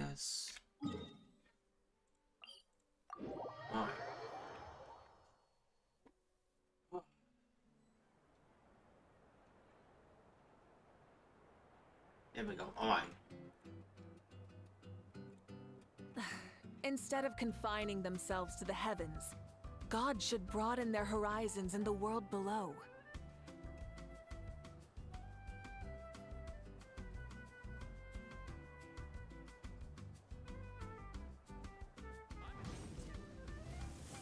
guess. Alright. There we go. Alright. Instead of confining themselves to the heavens, God should broaden their horizons in the world below.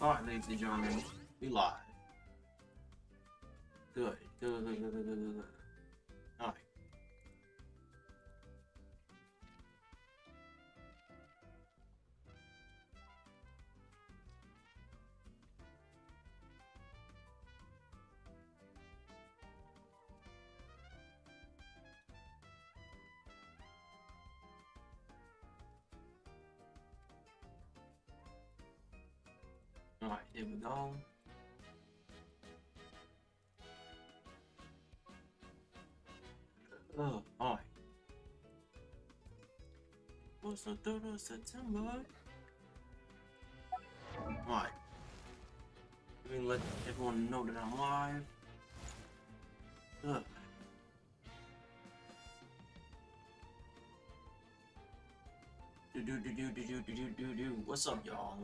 Alright, ladies and gentlemen, we live. Good. Alright. Alright, here we go. Oh, alright. What's the 3rd of September? Alright. Let me let everyone know that I'm live. Ugh. What's up, y'all?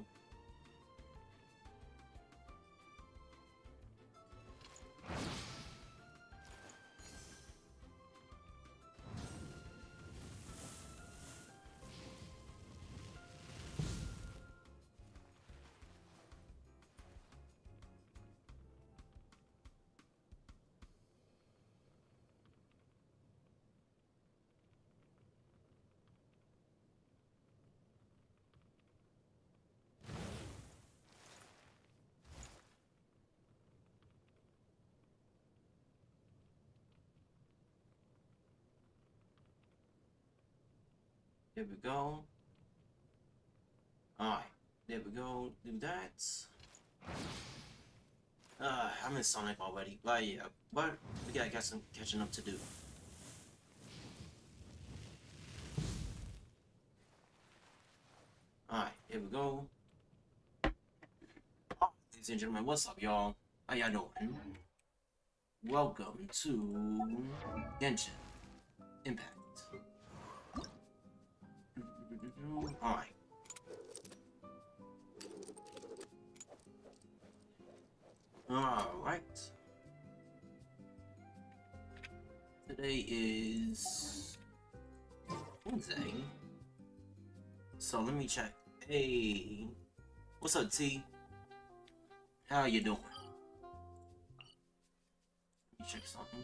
There we go. Alright, there we go. Do that. I'm in Sonic already. But yeah, but we got some catching up to do. Alright, here we go. Oh, ladies and gentlemen, what's up, y'all? How y'all doing? Welcome to Genshin Impact. Alright. Alright. Today is Wednesday. So let me check. Hey. What's up, T? How you doing? Let me check something.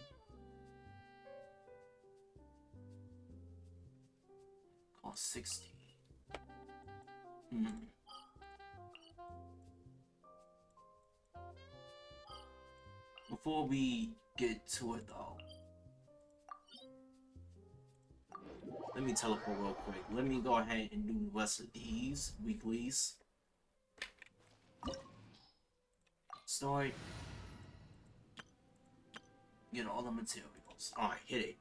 Cost 60. Before we get to it though, let me teleport real quick. Let me go ahead and do the rest of these weeklies. Start. Get all the materials. Alright, hit it.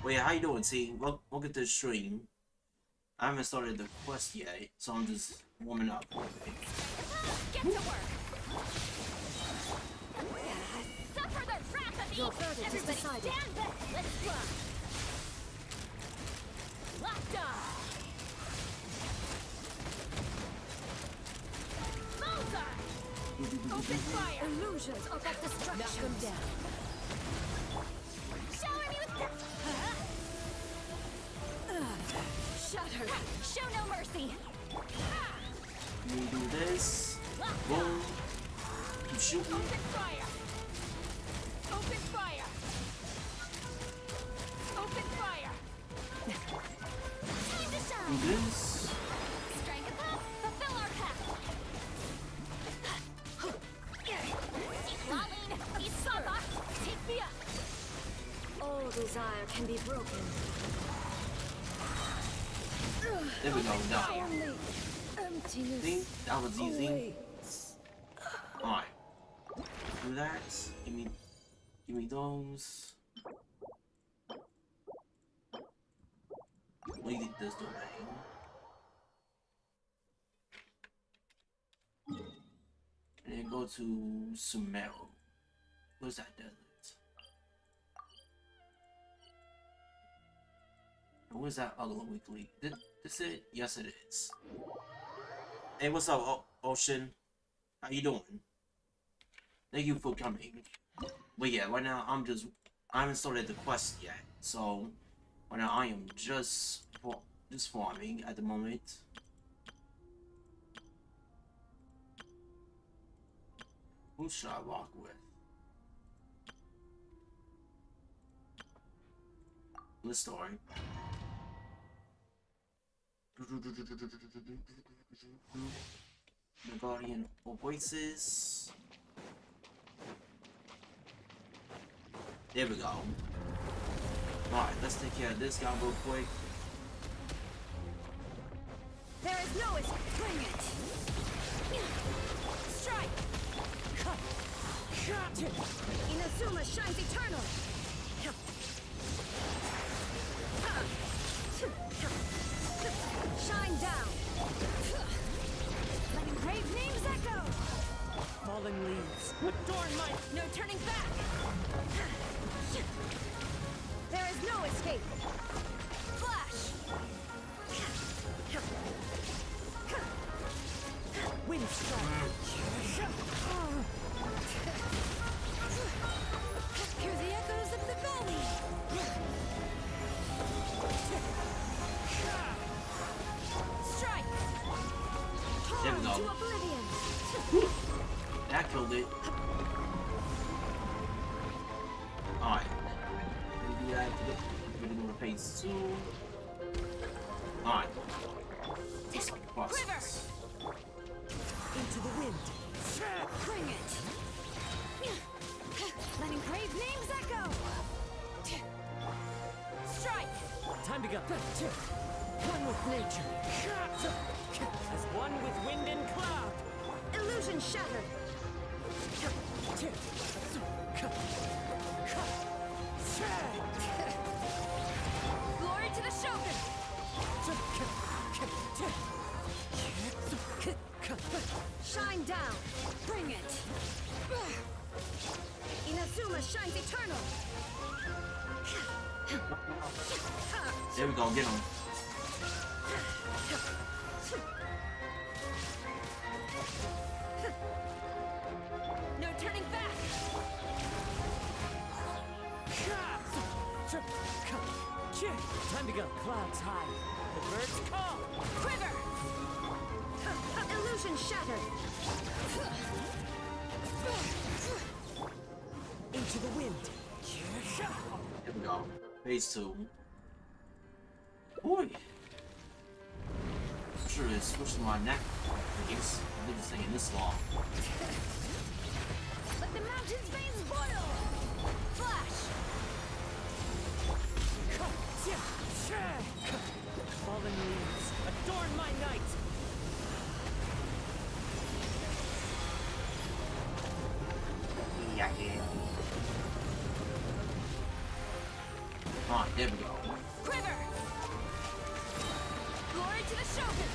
Well, yeah, how you doing, T? Welcome to the stream. I haven't started the quest yet, so I'm just warming up. Get to work. Suffer the wrath of Your verdict is decided. Stand back. Let's fly. Locked on. Bullseye. Open fire. Illusions are but destruction. Knock them down. Shower me with Shattered. Show no mercy. Let me do this. Boom. Keep shooting. Open fire. Open fire. Open fire. Time to shine. Do this. Strike a path. Fulfill our path. Lolling. Isaba. Take me up. All desire can be broken. There we go. Done. Only emptiness. See? That was easy. awaits. Alright. Do that. Give me those. We get this domain. to Sumeru. Where's that desert? Where's that other weekly? This it? Yes, it is. Hey, what's up, Ocean? How you doing? Thank you for coming. But yeah, right now I haven't started the quest yet, so right now I am just farming at the moment. Who should I rock with? Let's start. The Guardian Oasis. There we go. Alright, let's take care of this guy real quick. There is no escape. Bring it. Strike. Inazuma shines eternal. Shine down. Let engraved names echo. Fallen leaves, adorn my... No turning back. There is no escape. Flash. Wind strike. Hear the echoes of the valley. Strike. There we Torn go. to oblivion. That killed it. Alright. Maybe I have to get rid of the phase 2. Alright. Let's process. Into the wind. Bring it. Let engraved names echo. Strike. Time to go. One with nature. As one with wind and cloud. Illusion shattered. Glory to the Shogun. Shine down. Bring it. Inazuma shines eternal. There we go, get him. No turning back. Time to go. Clouds high. The birds call. Quiver. Illusion shattered. Into the wind. There we go. Phase 2. Boy. I'm sure it's switching my neck. I've been singing this long. Let the mountain's veins boil. Flash. Fallen leaves, adorn my night. Yeah, yeah. Alright, there we go. Quiver. Glory to the Shogun.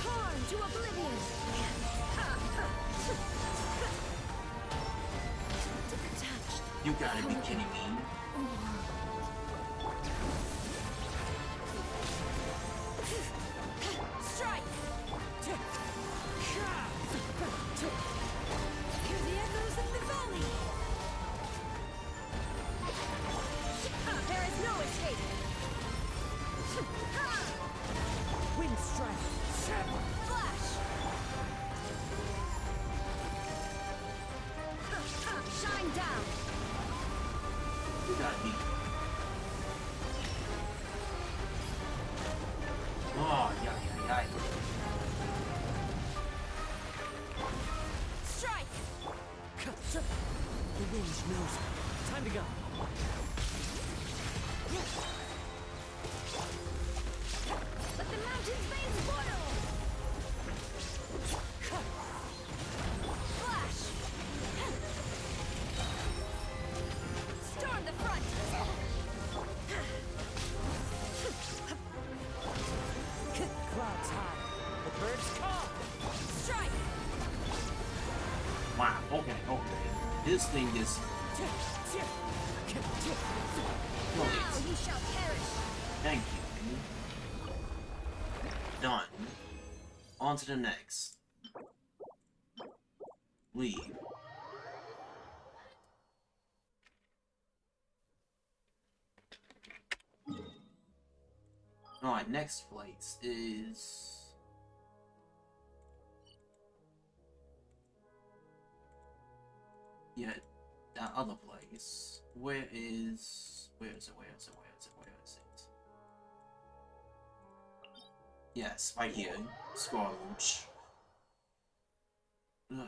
Torn to oblivion. Detached. You gotta be kidding me. Strike. Hear the echoes of the valley. There is no escape. Wind strike. Flash. Shine down. You gotta be. Oh, yeah, yeah, yeah. Strike. The wind knows me. Time to go. Let the mountain's veins boil. Flash. Storm the front. Clouds high. The birds call. Strike. Wow, okay, okay. This thing is... Now you shall perish. Thank you. Done. On to the next. Leave. Alright, next place is... Yeah, that other place. Where is it? Yes, right here. Scourge. Ugh.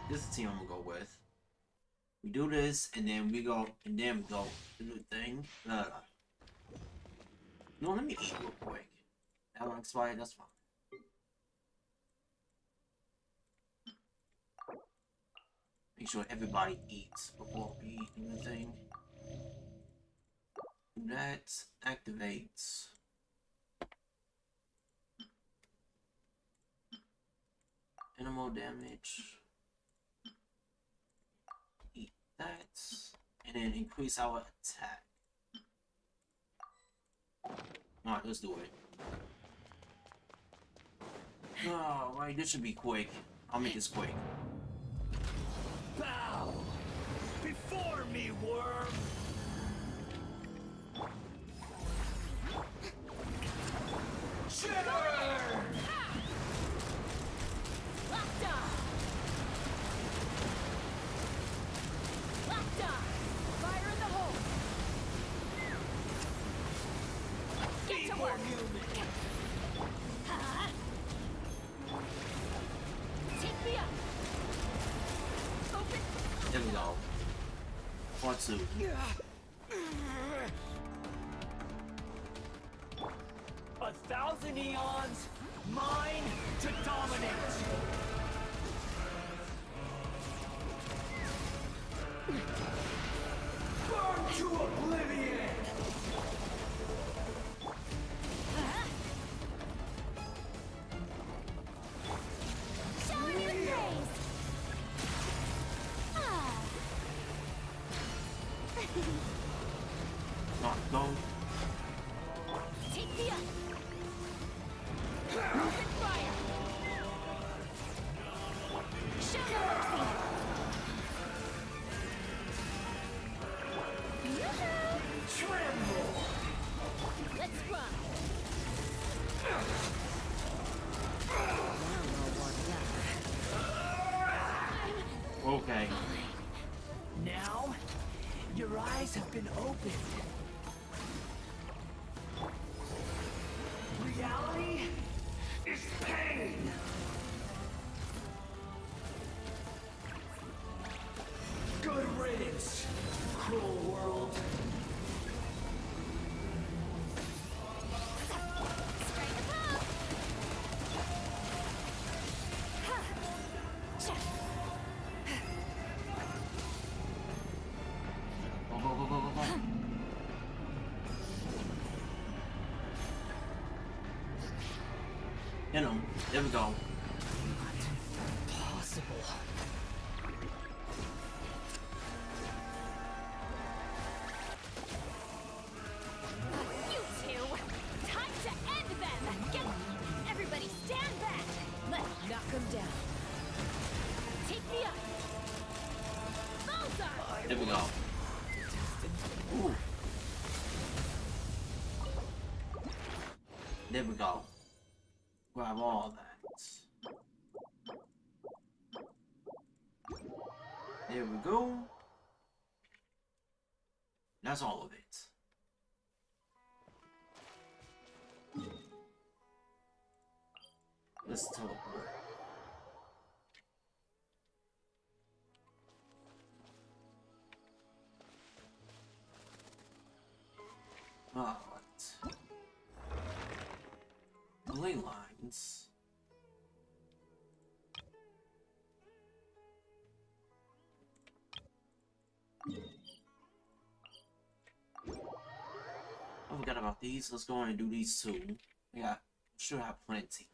This is the team I'm gonna go with. We do this, and then we go do the thing. No, let me eat real quick. That one expired, that's fine. Make sure everybody eats before we eat anything. That activates. Animal damage. Eat that. And then increase our attack. Alright, let's do it. Oh, right, this should be quick. I'll make this quick. Bow before me, worm. Shiver! Locked on. Locked on. Fire in the hole. Get Be to more work. human. Huh? Take me up. Open. There we go. Part 2. A thousand eons, mine to dominate. Burn to oblivion. Shower me with praise. Ah. Not go. Take me up. Open fire. Show no mercy. Yoo-hoo. Tremble. Let's run. Okay. Now, your eyes have been opened. Reality is pain. Good riddance, cruel world. Strike a pop. Go, go, go, go, go, go. You know, there we go. Possible. You two. Time to end them. Get. Everybody stand back. Let's knock them down. Take me up. Bullseye. There we go. Ooh. There we go. Grab all that. There we go. That's all of it. Let's teleport. ley lines. I forgot about these. Let's go on and do these two. Yeah, should have plenty.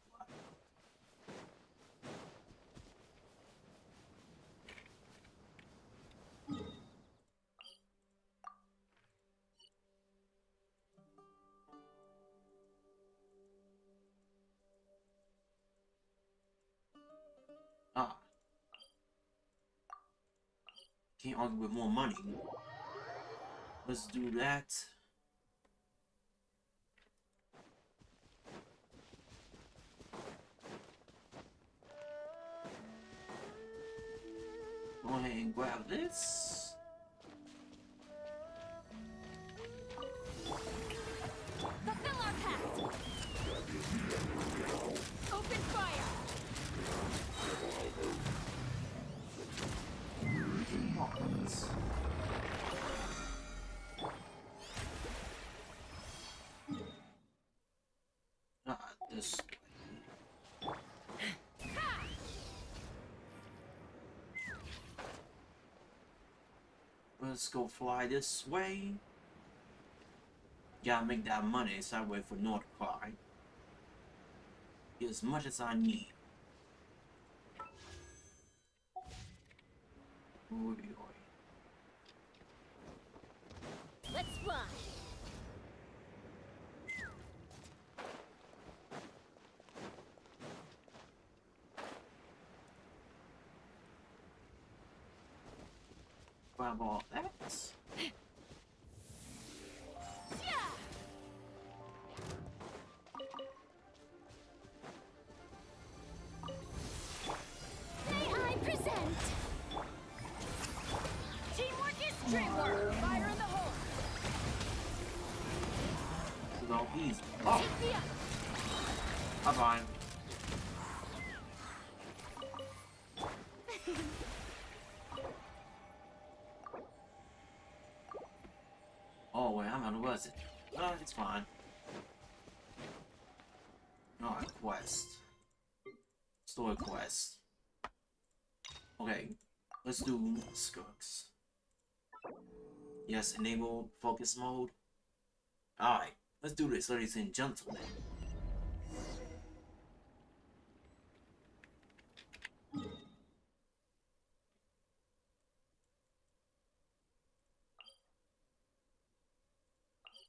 Ah. Can't argue with more money. Let's do that. Go ahead and grab this. Fulfill our pact! Open fire! Pockets. This way. Let's go fly this way. Gotta make that money, so I wait for North Cry. Get as much as I need. Oy, oy. Let's fly! Grab all that. I present! Teamwork is dreamwork! Fire in the hole! So easy. Oh, Take me up! bye bye. Oh wait, how many was it? Oh, it's fine. Alright, quest. Story quest. Okay, let's do Skirks. Yes, enable focus mode. Alright, let's do this, ladies and gentlemen.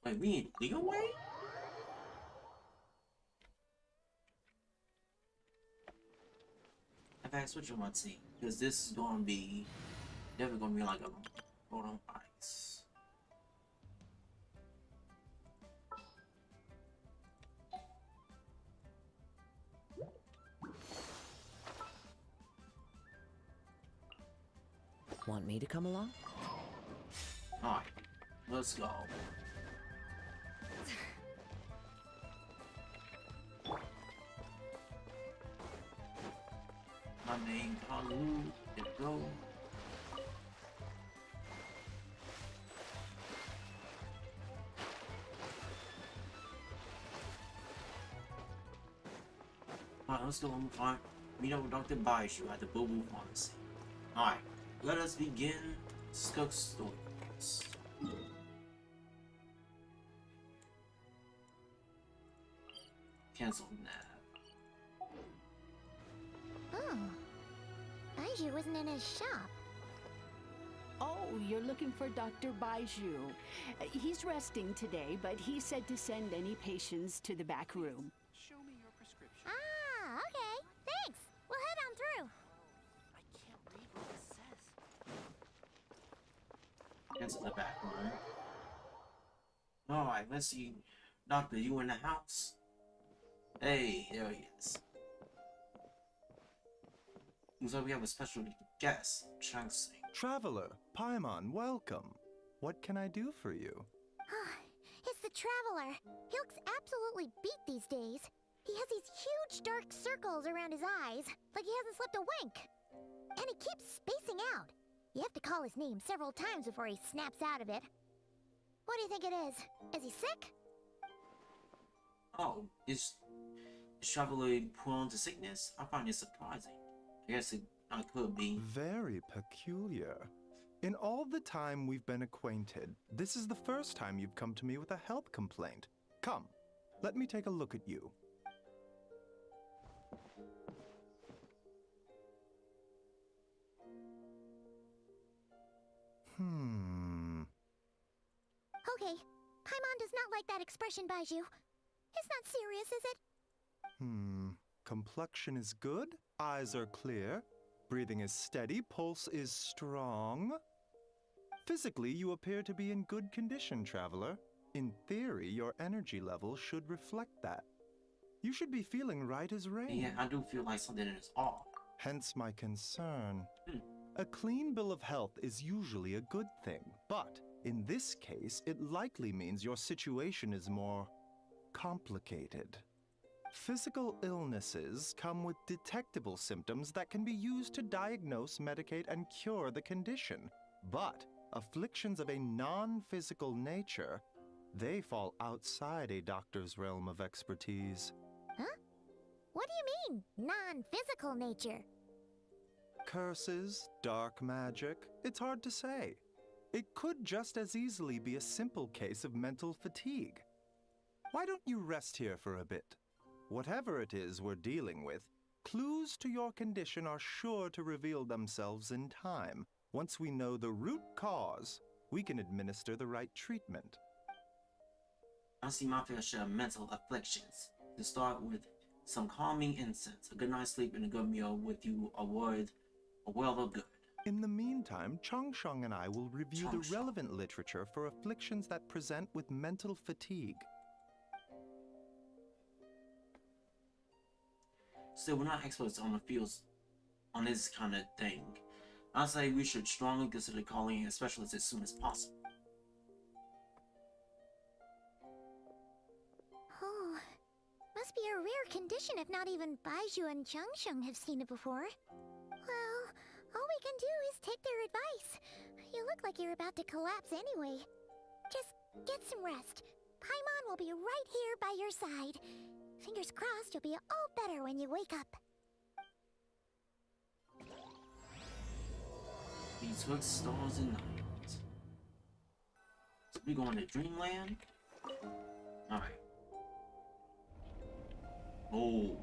Wait, we in legal way? In fact, switch on my team, because this is gonna be definitely gonna be like a boat on ice. Want me to come along? Alright, let's go. My name, Kalu, there we go. Alright, let's go and find meet up with Dr. Baishu at the Boo Boo Pharmacy. Alright, let us begin Skirk's stories. Cancel that. Oh. Baiju wasn't in his shop. Oh, you're looking for Dr. Baiju. He's resting today, but he said to send any patients to the back room. Show me your prescription. Ah, okay. Thanks. We'll head on through. I can't read what this says. Cancel the back room. Alright, let's see. Doctor, you in the house? Hey, there he is. Looks like we have a special guest, Changsing. Traveler, Paimon, welcome. What can I do for you? It's the Traveler. He looks absolutely beat these days. He has these huge dark circles around his eyes, like he hasn't slept a wink. And he keeps spacing out. You have to call his name several times before he snaps out of it. What do you think it is? Is he sick? Oh, is Is traveler prone to sickness? I find it surprising. I guess I could be. Very peculiar. In all the time we've been acquainted, this is the first time you've come to me with a health complaint. Come, let me take a look at you. Okay, Paimon does not like that expression, Baiju. It's not serious, is it? Complexion is good, eyes are clear, breathing is steady, pulse is strong. Physically, you appear to be in good condition, traveler. In theory, your energy level should reflect that. You should be feeling right as rain. Yeah, I do feel like something is off. Hence my concern. A clean bill of health is usually a good thing, but in this case, it likely means your situation is more complicated. Physical illnesses come with detectable symptoms that can be used to diagnose, medicate, and cure the condition. But afflictions of a non-physical nature, they fall outside a doctor's realm of expertise. Huh? What do you mean, non-physical nature? Curses, dark magic, it's hard to say. It could just as easily be a simple case of mental fatigue. Why don't you rest here for a bit? Whatever it is we're dealing with, clues to your condition are sure to reveal themselves in time. Once we know the root cause, we can administer the right treatment. I see my fair share of mental afflictions. To start with some calming incense, a good night's sleep, and a good meal with you are worth a world of good. In the meantime, Changsheng and I will review the Changsheng. relevant literature for afflictions that present with mental fatigue. Still, we're not experts on the fields on this kind of thing. I say we should strongly consider calling in a specialist as soon as possible. Oh, must be a rare condition if not even Baiju and Changsheng have seen it before. Well, all we can do is take their advice. You look like you're about to collapse anyway. Just get some rest. Paimon will be right here by your side. Fingers crossed you'll be all better when you wake up. Betwixt stars and night. So we going to Dreamland? Alright. Oh.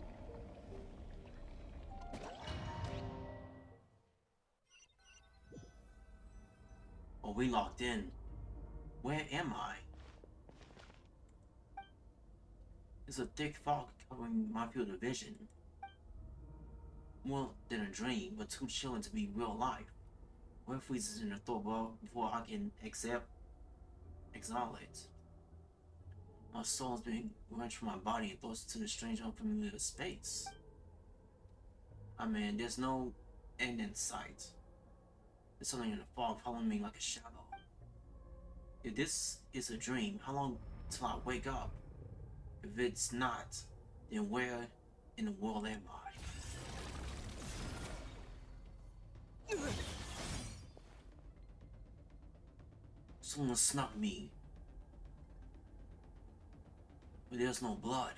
Oh, we locked in. Where am I? There's a thick fog covering my field of vision. More than a dream, but too chilling to be real life. What freezes in the thought world before I can exile it? My soul's being wrenched from my body and thrust into the strange, unfamiliar space. I mean, there's no end in sight. There's something in the fog following me like a shadow. If this is a dream, how long till I wake up? If it's not, then where in the world am I? Someone snuck me. But there's no blood.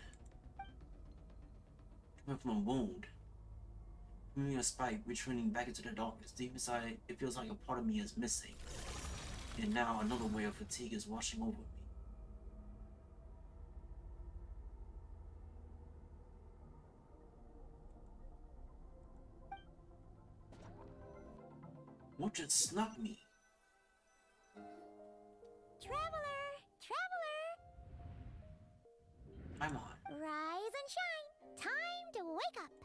Coming from a wound. Moving a spike, returning back into the darkness. Deep inside, it feels like a part of me is missing. And now another wave of fatigue is washing over me. What just snuck me? Traveler! Traveler! I'm on. Rise and shine! Time to wake up!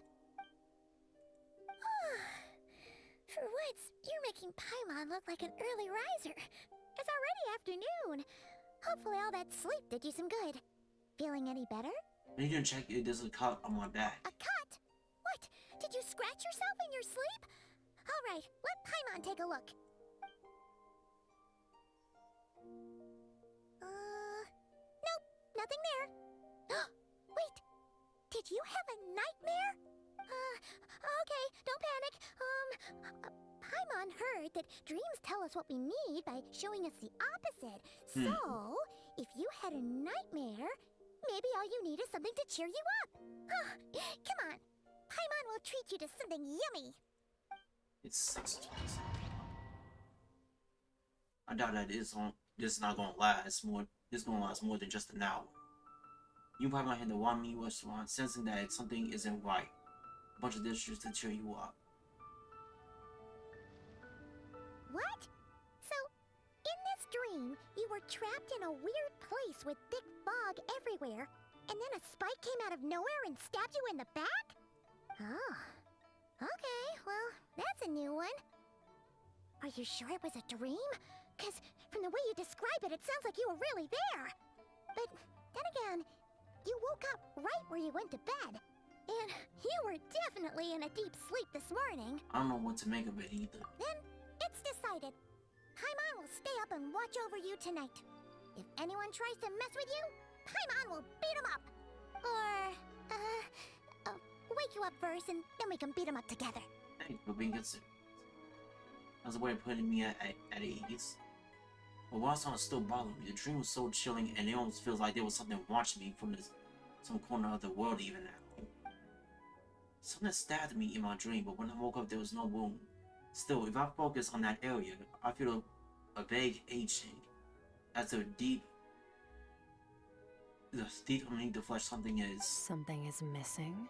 For once, you're making Paimon look like an early riser. It's already afternoon. Hopefully all that sleep did you some good. Feeling any better? I need to check if there's a cut on my back. A cut? What? Did you scratch yourself in your sleep? Alright, let Paimon take a look. Nope, nothing there. Wait, did you have a nightmare? Okay, don't panic. Paimon heard that dreams tell us what we need by showing us the opposite. So, if you had a nightmare, maybe all you need is something to cheer you up. Come on. Paimon will treat you to something yummy. It's 6:20. I doubt that this is not gonna last more. This is gonna last more than just an hour. You probably might hit the Wami restaurant, sensing that something isn't right. A bunch of dishes to cheer you up. What? So, in this dream, you were trapped in a weird place with thick fog everywhere, and then a spike came out of nowhere and stabbed you in the back? Oh. Okay, well, that's a new one. Are you sure it was a dream? Because from the way you describe it, it sounds like you were really there. But then again, you woke up right where you went to bed. And you were definitely in a deep sleep this morning. I don't know what to make of it either. Then, it's decided. Paimon will stay up and watch over you tonight. If anyone tries to mess with you, Paimon will beat him up. Or, wake you up first and then we can beat him up together. Hey, we're being considerate. That's a way of putting me at ease. But while it's still bothering me, the dream was so chilling and it almost feels like there was something watching me from some corner of the world even now. Something stabbed me in my dream, but when I woke up there was no wound. Still, if I focus on that area, I feel a vague aching. As the deep underneath the flesh something is. Something is missing.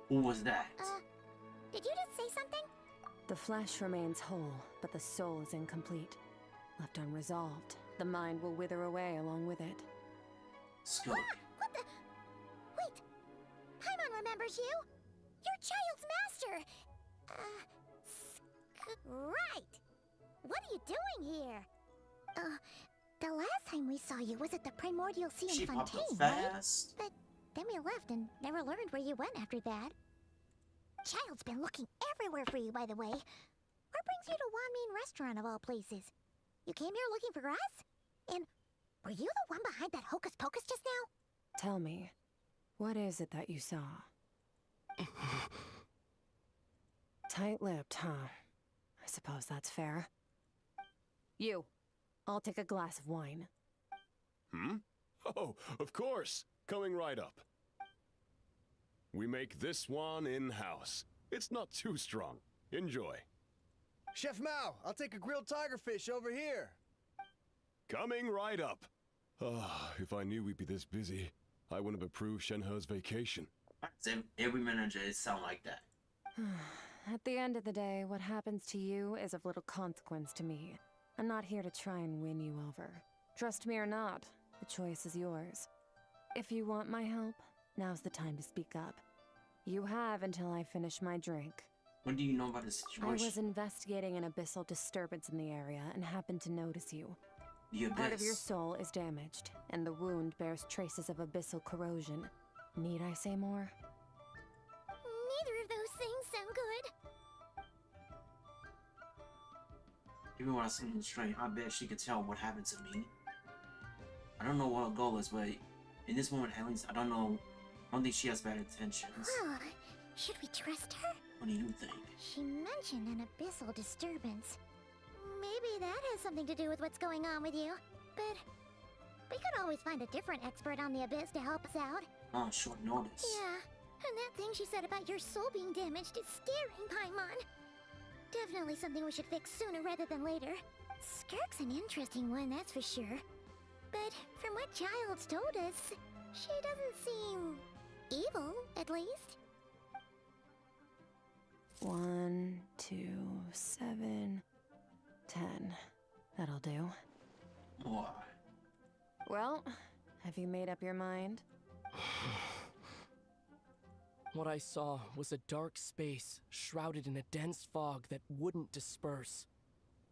Who was that? Did you just say something? The flesh remains whole, but the soul is incomplete. Left unresolved, the mind will wither away along with it. Skirk. What the? Wait! Paimon remembers you! Your child's master! Right! What are you doing here? The last time we saw you was at the Primordial Sea She in popped up Fontaine, right? fast. But then we left and never learned where you went after that. Child's been looking everywhere for you, by the way. What brings you to Wanmin Restaurant of all places? You came here looking for us? And were you the one behind that hocus pocus just now? Tell me, what is it that you saw? Tight-lipped, huh? I suppose that's fair. You, I'll take a glass of wine. Hmm? Oh, of course. Coming right up. We make this one in-house. It's not too strong. Enjoy. Chef Mao, I'll take a grilled tigerfish over here. Coming right up. Ah, if I knew we'd be this busy, I wouldn't have approved Shenhe's vacation. Every manager sound like that. At the end of the day, what happens to you is of little consequence to me. I'm not here to try and win you over. Trust me or not, the choice is yours. If you want my help, now's the time to speak up. You have until I finish my drink. What do you know about the situation? I was investigating an abyssal disturbance in the area and happened to notice you. The abyss. Part of your soul is damaged, and the wound bears traces of abyssal corrosion. Need I say more? Neither of those things sound good. Even when I see him straight, I bet she could tell what happened to me. I don't know what her goal is, but in this moment at least, I don't think she has bad intentions. Should we trust her? What do you think? She mentioned an abyssal disturbance. Maybe that has something to do with what's going on with you. But we could always find a different expert on the abyss to help us out. On short notice. Yeah, and that thing she said about your soul being damaged is scaring, Paimon. Definitely something we should fix sooner rather than later. Skirk's an interesting one, that's for sure. But from what Child's told us, she doesn't seem evil, at least. 1, 2, 7, 10. That'll do. Why? Well, have you made up your mind? What I saw was a dark space shrouded in a dense fog that wouldn't disperse.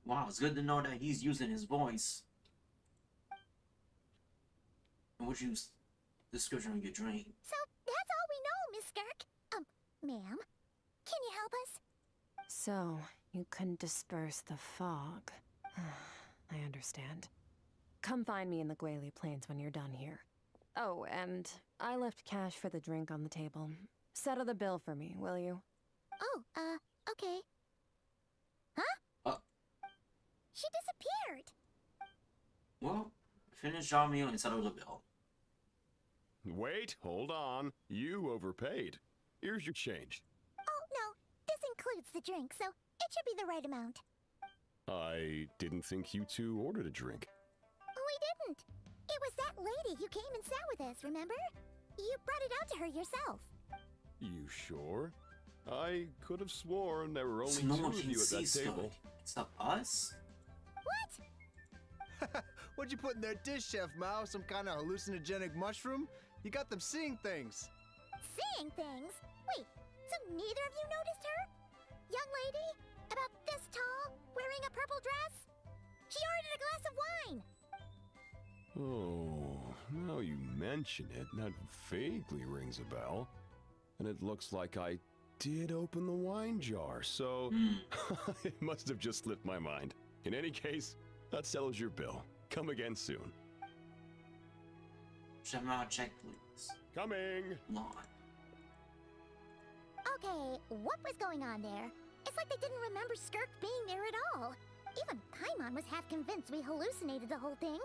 Wow, it's good to know that he's using his voice. And what you description of your dream. So that's all we know, Miss Skirk. Ma'am, can you help us? So, you couldn't disperse the fog. I understand. Come find me in the Guili Plains when you're done here. Oh, and I left cash for the drink on the table. Settle the bill for me, will you? Oh, okay. Huh? She disappeared. Well, finish your meal and settle the bill. Wait, hold on. You overpaid. Here's your change. Oh, no. This includes the drink, so it should be the right amount. I didn't think you two ordered a drink. We didn't. It was that lady who came and sat with us, remember? You brought it out to her yourself. You sure? I could have sworn there were only So no two one of can you at see that Skirk. table. It's not us? What? What'd you put in their dish, Chef Mao? Some kind of hallucinogenic mushroom? You got them seeing things. Seeing things? Wait, so neither of you noticed her? Young lady? About this tall? Wearing a purple dress? She ordered a glass of wine. Oh, now you mention it, that vaguely rings a bell. And it looks like I did open the wine jar, so it must have just slipped my mind. In any case, that settles your bill. Come again soon. Chef Mao, check please. Coming! Lawn. Okay, what was going on there? It's like they didn't remember Skirk being there at all. Even Paimon was half convinced we hallucinated the whole thing.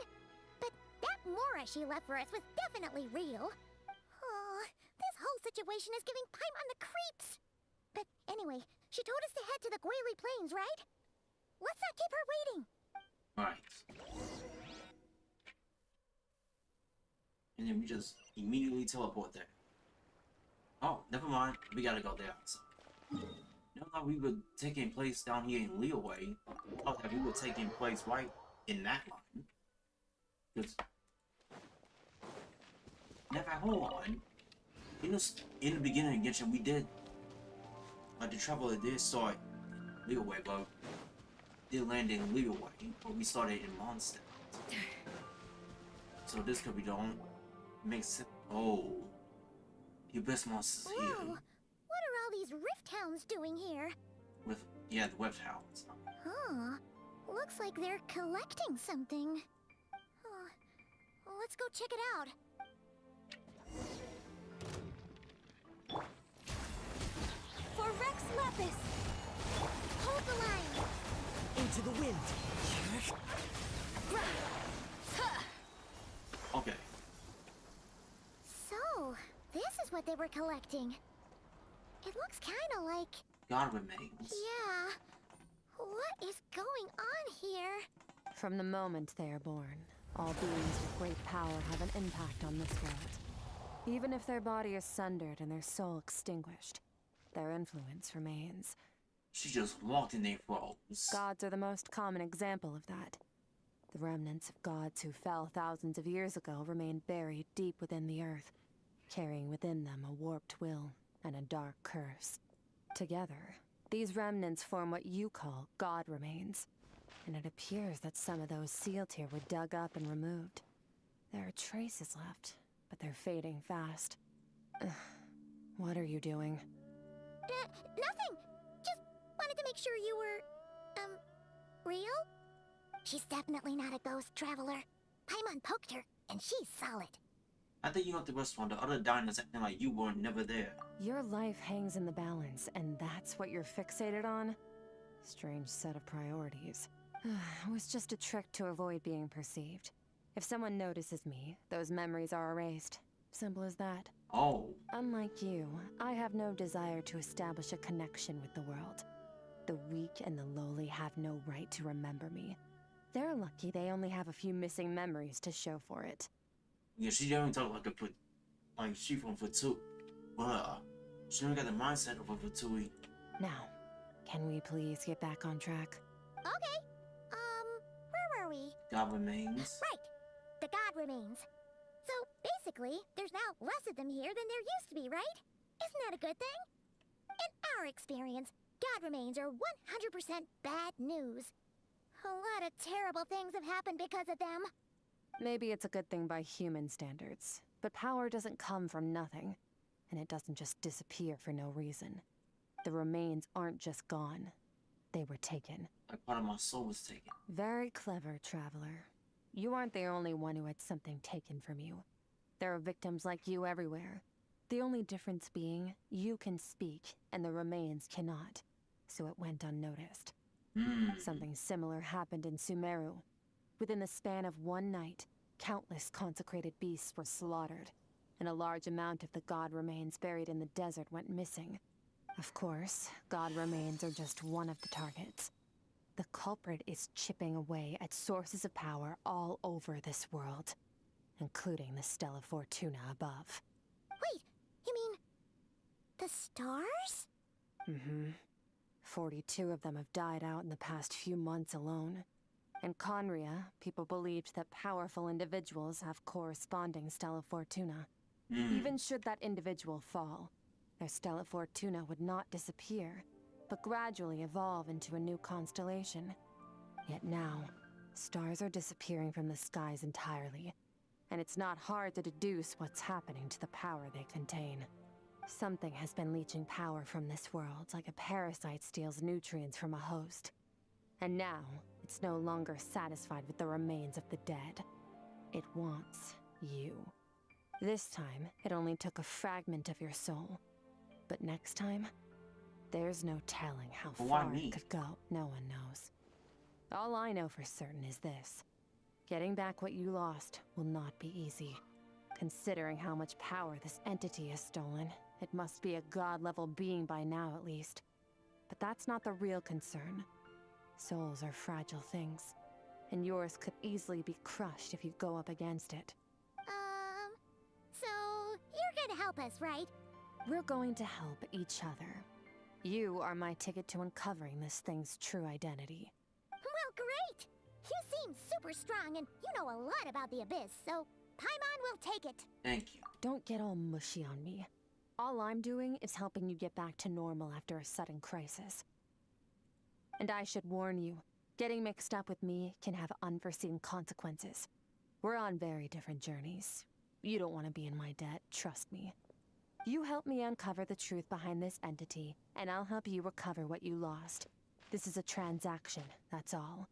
But that Mora she left for us was definitely real. Oh, this whole situation is giving Paimon the creeps. But anyway, she told us to head to the Guili Plains, right? Let's not keep her waiting. Alright. And then we just immediately teleport there. Oh, never mind. We gotta go there. So, no, thought we were taking place down here in Leeway. I thought that we were taking place right in that line. Because... Never, hold on. In the beginning of Genshin, we did... the Traveler did start Leeway, but did land in Leeway, but we started in Mondstadt. So this could be the only... Makes sense. Oh. The Abyss Monster's Whoa, here. what are all these Rift Hounds doing here? With, yeah, the Rift Hounds. Huh. Looks like they're collecting something. Let's go check it out. For Rex Lapis! Hold the line! Into the wind. Okay. So, this is what they were collecting. It looks kinda like... God remains. Yeah. What is going on here? From the moment they are born, all beings with great power have an impact on this world. Even if their body is sundered and their soul extinguished, their influence remains. She just walked in their froze. Gods are the most common example of that. The remnants of gods who fell thousands of years ago remain buried deep within the earth, carrying within them a warped will and a dark curse. Together, these remnants form what you call God remains, and it appears that some of those sealed here were dug up and removed. There are traces left, but they're fading fast. What are you doing? Nothing! Just wanted to make sure you were, real? She's definitely not a ghost traveler. Paimon poked her, and she's solid. I think you got the rest one. The other diners acting like you were never there. Your life hangs in the balance, and that's what you're fixated on? Strange set of priorities. It was just a trick to avoid being perceived. If someone notices me, those memories are erased. Simple as that. Oh. Unlike you, I have no desire to establish a connection with the world. The weak and the lowly have no right to remember me. They're lucky they only have a few missing memories to show for it. Yeah, she don't talk like a foot. Like she from Fatui. She don't got the mindset of a Fatui. Now, can we please get back on track? Okay. Where were we? God remains. Right. The God remains. So, basically, there's now less of them here than there used to be, right? Isn't that a good thing? In our experience, God remains are 100% bad news. A lot of terrible things have happened because of them. Maybe it's a good thing by human standards, but power doesn't come from nothing, and it doesn't just disappear for no reason. The remains aren't just gone. They were taken. Like part of my soul was taken. Very clever, Traveler. You aren't the only one who had something taken from you. There are victims like you everywhere. The only difference being, you can speak, and the remains cannot. So it went unnoticed. Something similar happened in Sumeru. Within the span of one night, countless consecrated beasts were slaughtered, and a large amount of the god remains buried in the desert went missing. Of course, god remains are just one of the targets. The culprit is chipping away at sources of power all over this world, including the Stella Fortuna above. Wait, you mean the stars? Mm-hmm. 42 of them have died out in the past few months alone. In Conria, people believed that powerful individuals have corresponding Stella Fortuna. Even should that individual fall, their Stella Fortuna would not disappear, but gradually evolve into a new constellation. Yet now, stars are disappearing from the skies entirely, and it's not hard to deduce what's happening to the power they contain. Something has been leeching power from this world like a parasite steals nutrients from a host. And now, it's no longer satisfied with the remains of the dead. It wants you. This time, it only took a fragment of your soul. But next time, there's no telling how But why far me? it could go. No one knows. All I know for certain is this. Getting back what you lost will not be easy. Considering how much power this entity has stolen, it must be a god-level being by now at least. But that's not the real concern. Souls are fragile things, and yours could easily be crushed if you go up against it. So you're gonna help us, right? We're going to help each other. You are my ticket to uncovering this thing's true identity. Well, great! You seem super strong, and you know a lot about the Abyss, so Paimon will take it. Thank you. Don't get all mushy on me. All I'm doing is helping you get back to normal after a sudden crisis. And I should warn you, getting mixed up with me can have unforeseen consequences. We're on very different journeys. You don't want to be in my debt, trust me. You help me uncover the truth behind this entity, and I'll help you recover what you lost. This is a transaction, that's all.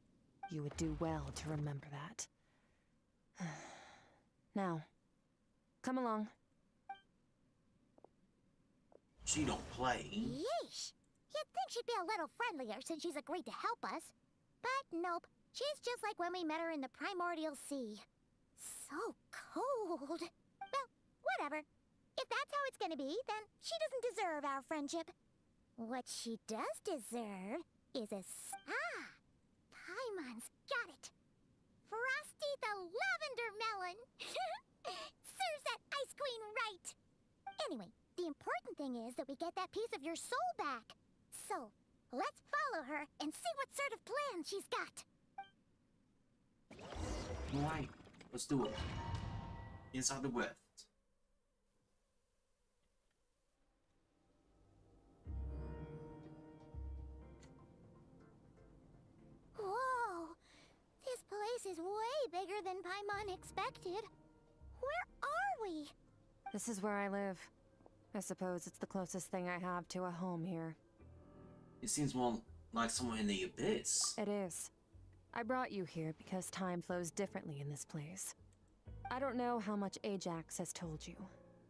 You would do well to remember that. Now, come along. She don't play. Yeesh! You'd think she'd be a little friendlier since she's agreed to help us. But nope, she's just like when we met her in the primordial sea. So cold. Well, whatever. If that's how it's gonna be, then she doesn't deserve our friendship. What she does deserve is a Paimon's got it. Frosty the Lavender Melon. Serves that ice queen right. Anyway, the important thing is that we get that piece of your soul back. So, let's follow her and see what sort of plan she's got. Alright, let's do it. Inside the rift. Whoa! This place is way bigger than Paimon expected. Where are we? This is where I live. I suppose it's the closest thing I have to a home here. It seems more like somewhere in the abyss. It is. I brought you here because time flows differently in this place. I don't know how much Ajax has told you,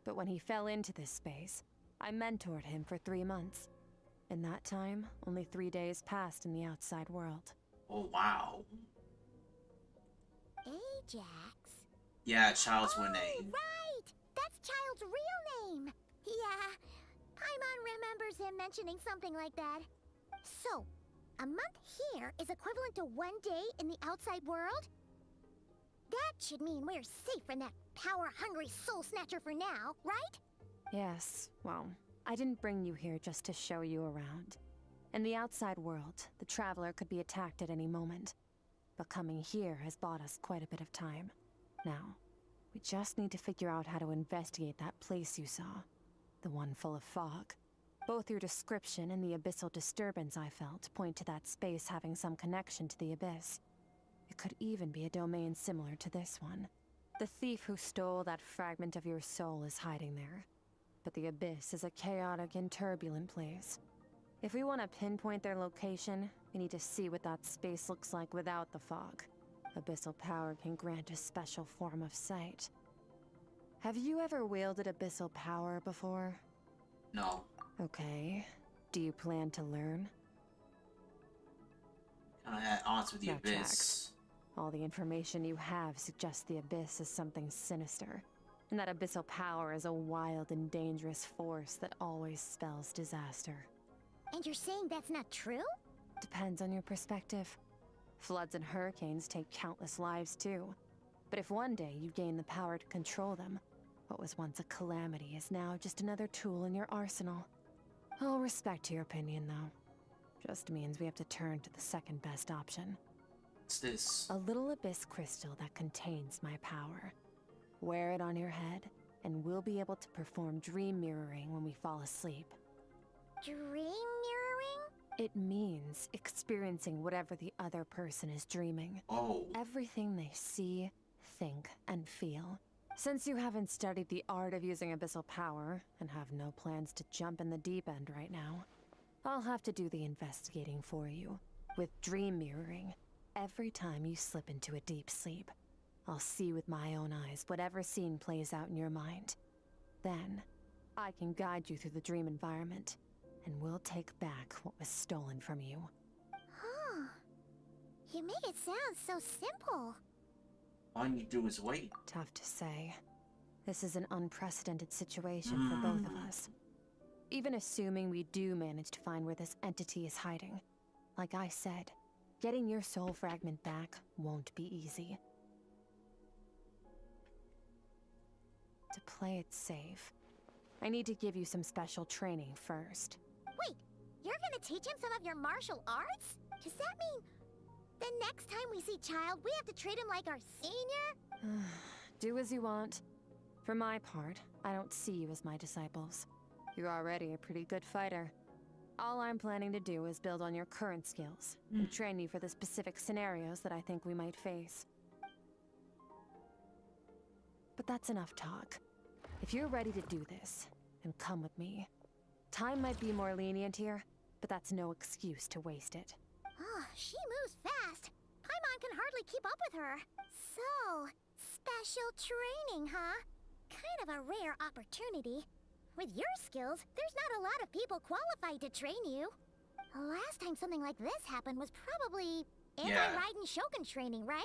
but when he fell into this space, I mentored him for 3 months. In that time, only 3 days passed in the outside world. Oh wow. Ajax? Yeah, Child's one Oh, name. right! That's Child's real name! Yeah, Paimon remembers him mentioning something like that. So, a month here is equivalent to 1 day in the outside world? That should mean we're safe from that power-hungry soul snatcher for now, right? Yes, well, I didn't bring you here just to show you around. In the outside world, the Traveler could be attacked at any moment. But coming here has bought us quite a bit of time. Now, we just need to figure out how to investigate that place you saw. The one full of fog. Both your description and the abyssal disturbance I felt point to that space having some connection to the abyss. It could even be a domain similar to this one. The thief who stole that fragment of your soul is hiding there. But the abyss is a chaotic and turbulent place. If we want to pinpoint their location, we need to see what that space looks like without the fog. Abyssal power can grant a special form of sight. Have you ever wielded abyssal power before? No. Okay. Do you plan to learn? Kinda at odds with the That abyss. tracks. All the information you have suggests the abyss is something sinister. and that abyssal power is a wild and dangerous force that always spells disaster. And you're saying that's not true? Depends on your perspective. Floods and hurricanes take countless lives too. But if one day you gain the power to control them, what was once a calamity is now just another tool in your arsenal. I'll respect your opinion, though. Just means we have to turn to the second best option. What's this? A little abyss crystal that contains my power. Wear it on your head, and we'll be able to perform dream mirroring when we fall asleep. Dream mirroring? It means experiencing whatever the other person is dreaming. Oh. Everything they see, think, and feel. Since you haven't studied the art of using abyssal power, and have no plans to jump in the deep end right now, I'll have to do the investigating for you. With dream mirroring, every time you slip into a deep sleep, I'll see with my own eyes whatever scene plays out in your mind. Then, I can guide you through the dream environment, and we'll take back what was stolen from you. Huh. You make it sound so simple. All you do is wait. Tough to say. This is an unprecedented situation for both of us. Even assuming we do manage to find where this entity is hiding, like I said, getting your soul fragment back won't be easy. To play it safe, I need to give you some special training first. Wait, you're gonna teach him some of your martial arts? Does that mean the next time we see Child, we have to treat him like our senior? Do as you want. For my part, I don't see you as my disciples. You're already a pretty good fighter. All I'm planning to do is build on your current skills and train you for the specific scenarios that I think we might face. But that's enough talk. If you're ready to do this, then come with me. Time might be more lenient here, but that's no excuse to waste it. Oh, she moves fast. Paimon can hardly keep up with her. So, special training, huh? Kind of a rare opportunity. With your skills, there's not a lot of people qualified to train you. The last time something like this happened was probably anti-Raiden Shogun training, right?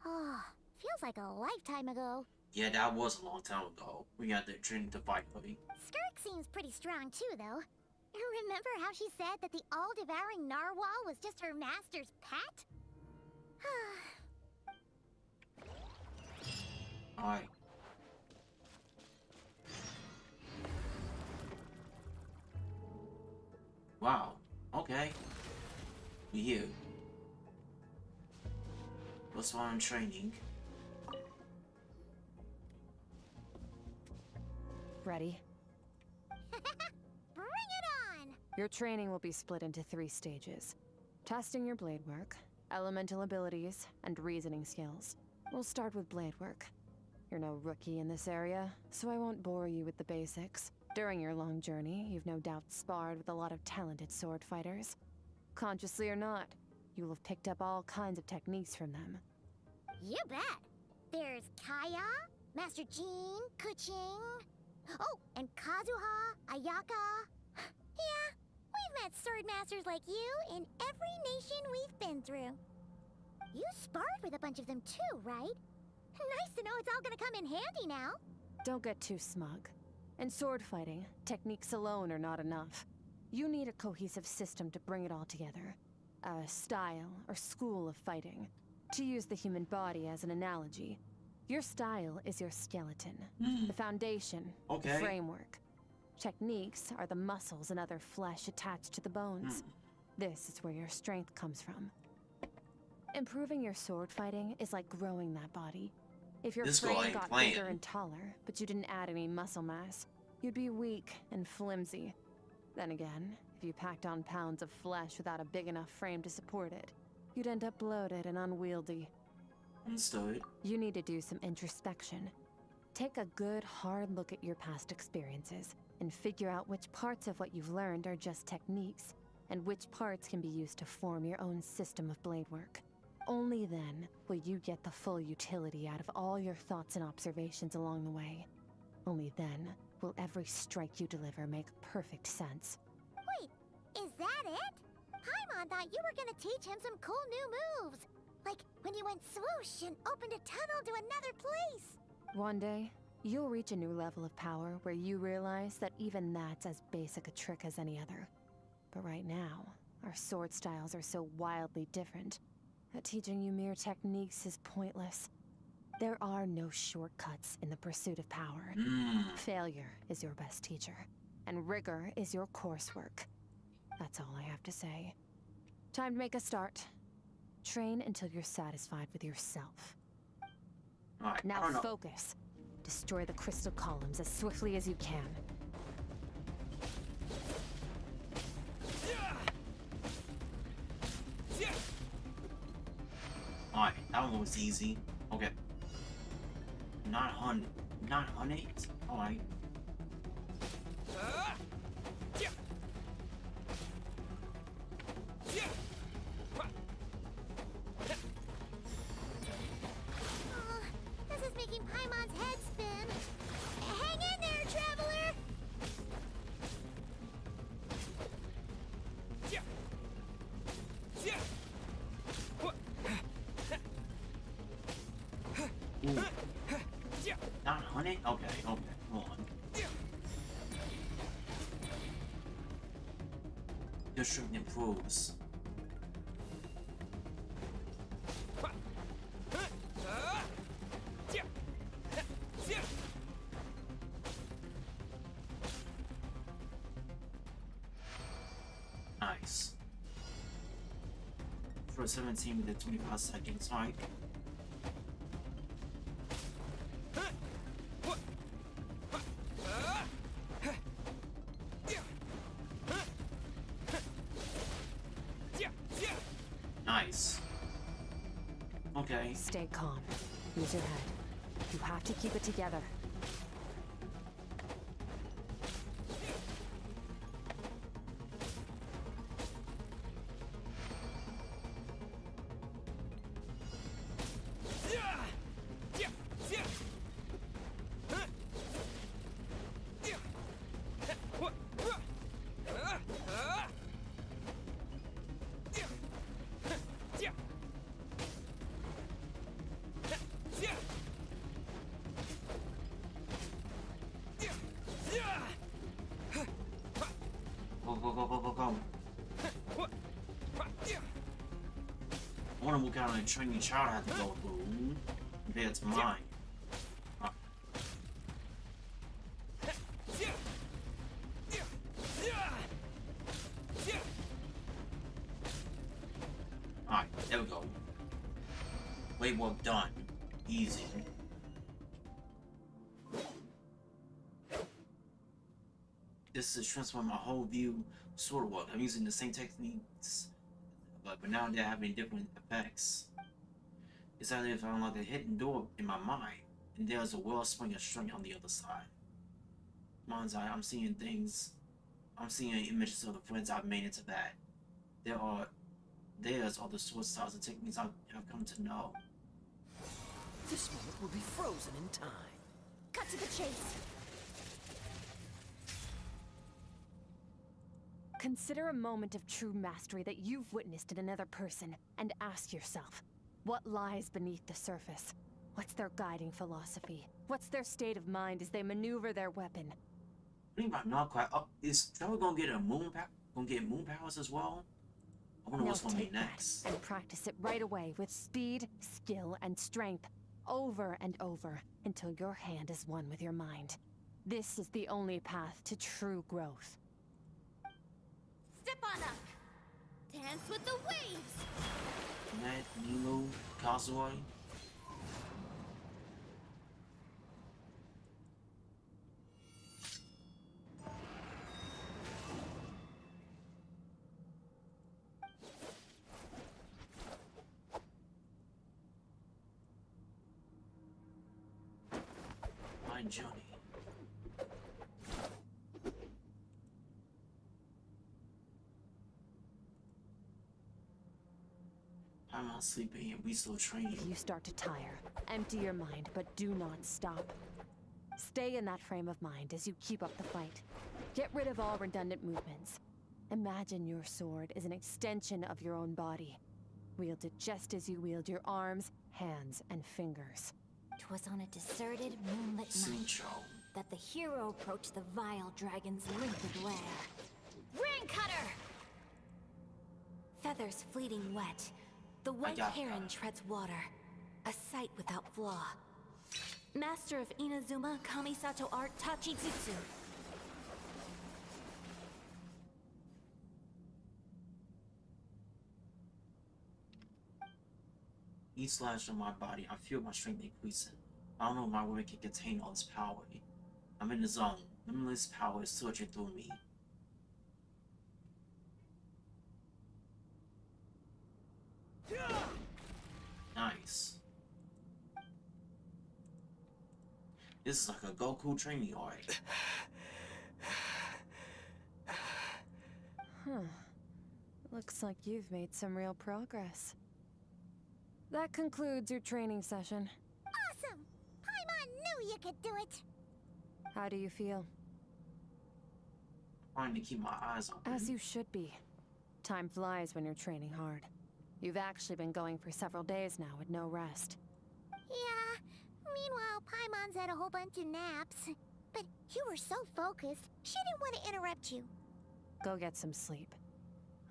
Oh, feels like a lifetime ago. Yeah, that was a long time ago. We got there training to fight, buddy. Skirk seems pretty strong too, though. Remember how she said that the all-devouring narwhal was just her master's pet? Alright. Wow. Okay. We here. What's why I'm training? Ready? Bring it on! Your training will be split into 3 stages. Testing your blade work, elemental abilities, and reasoning skills. We'll start with blade work. You're no rookie in this area, so I won't bore you with the basics. During your long journey, you've no doubt sparred with a lot of talented sword fighters. Consciously or not, you will have picked up all kinds of techniques from them. You bet! There's Kaya, Master Jean, Kuching... Oh, and Kazuha, Ayaka... Yeah, we've met sword masters like you in every nation we've been through. You sparred with a bunch of them too, right? Nice to know it's all gonna come in handy now. Don't get too smug. In sword fighting, techniques alone are not enough. You need a cohesive system to bring it all together. A style or school of fighting. To use the human body as an analogy, your style is your skeleton, the foundation, the framework. Techniques are the muscles and other flesh attached to the bones. This is where your strength comes from. Improving your sword fighting is like growing that body. If your frame got bigger and taller, but you didn't add any muscle mass, you'd be weak and flimsy. Then again, if you packed on pounds of flesh without a big enough frame to support it, you'd end up bloated and unwieldy. Understood. You need to do some introspection. Take a good, hard look at your past experiences, and figure out which parts of what you've learned are just techniques, and which parts can be used to form your own system of blade work. Only then will you get the full utility out of all your thoughts and observations along the way. Only then will every strike you deliver make perfect sense. Wait, is that it? Paimon thought you were gonna teach him some cool new moves. Like when you went swoosh and opened a tunnel to another place. One day, You'll reach a new level of power where you realize that even that's as basic a trick as any other. But right now, our sword styles are so wildly different that teaching you mere techniques is pointless. There are no shortcuts in the pursuit of power. Failure is your best teacher, and rigor is your coursework. That's all I have to say. Time to make a start. Train until you're satisfied with yourself. Alright, Now I don't know. focus. Destroy the crystal columns as swiftly as you can. Alright, that one was easy. Okay. Not hunt. Not hunt it? Alright. This is making Paimon's head spin. Hang in there, traveler! Ooh. Not hunt it? Okay, okay. Hold on. Your strength improves. Nice. For 17 with the 25 seconds, right? Nice. Okay. Stay calm. Use your head. You have to keep it together. Go, go, go, go, go, go. I wonder what kind of training child I have to go through compared to mine. Alright, there we go. Way work done. Easy. This is transforming my whole view sort of work. I'm using the same techniques, but now they're having different effects. It's as if I unlock a hidden door in my mind, and there's a wellspring of strength on the other side. Mind's eye, I'm seeing things. I'm seeing images of the friends I've made into that. There's all the sword styles and techniques I've come to know. This moment will be frozen in time. Cut to the chase. Consider a moment of true mastery that you've witnessed in another person, and ask yourself, what lies beneath the surface? What's their guiding philosophy? What's their state of mind as they maneuver their weapon? Think about not quite. Oh, is Trevor gonna get a moon moon powers as well? I wonder Now what's gonna be take that next. and practice it right away with speed, skill, and strength, over and over, until your hand is one with your mind. This is the only path to true growth. Step on up. Dance with the waves. Ned, Nilo, Kazuoi. My journey. I'm not sleeping and we still training. If you start to tire, empty your mind, but do not stop. Stay in that frame of mind as you keep up the fight. Get rid of all redundant movements. Imagine your sword is an extension of your own body. Wield it just as you wield your arms, hands, and fingers. 'Twas on a deserted moonlit night Sincho. that the hero approached the vile dragon's limpid lair. Ring cutter! Feathers fleeting wet, the white got heron that. treads water, a sight without flaw. Master of Inazuma Kamisato art Tachijutsu. Each slash on my body, I feel my strength increasing. I don't know if my weapon can contain all this power. I'm in the zone. Limitless power is surging through me. Nice. This is like a Goku training art. Huh. Looks like you've made some real progress. That concludes your training session. Awesome! Paimon knew you could do it! How do you feel? Trying to keep my eyes open. As you should be. Time flies when you're training hard. You've actually been going for several days now with no rest. Yeah, meanwhile, Paimon's had a whole bunch of naps. But you were so focused, she didn't want to interrupt you. Go get some sleep.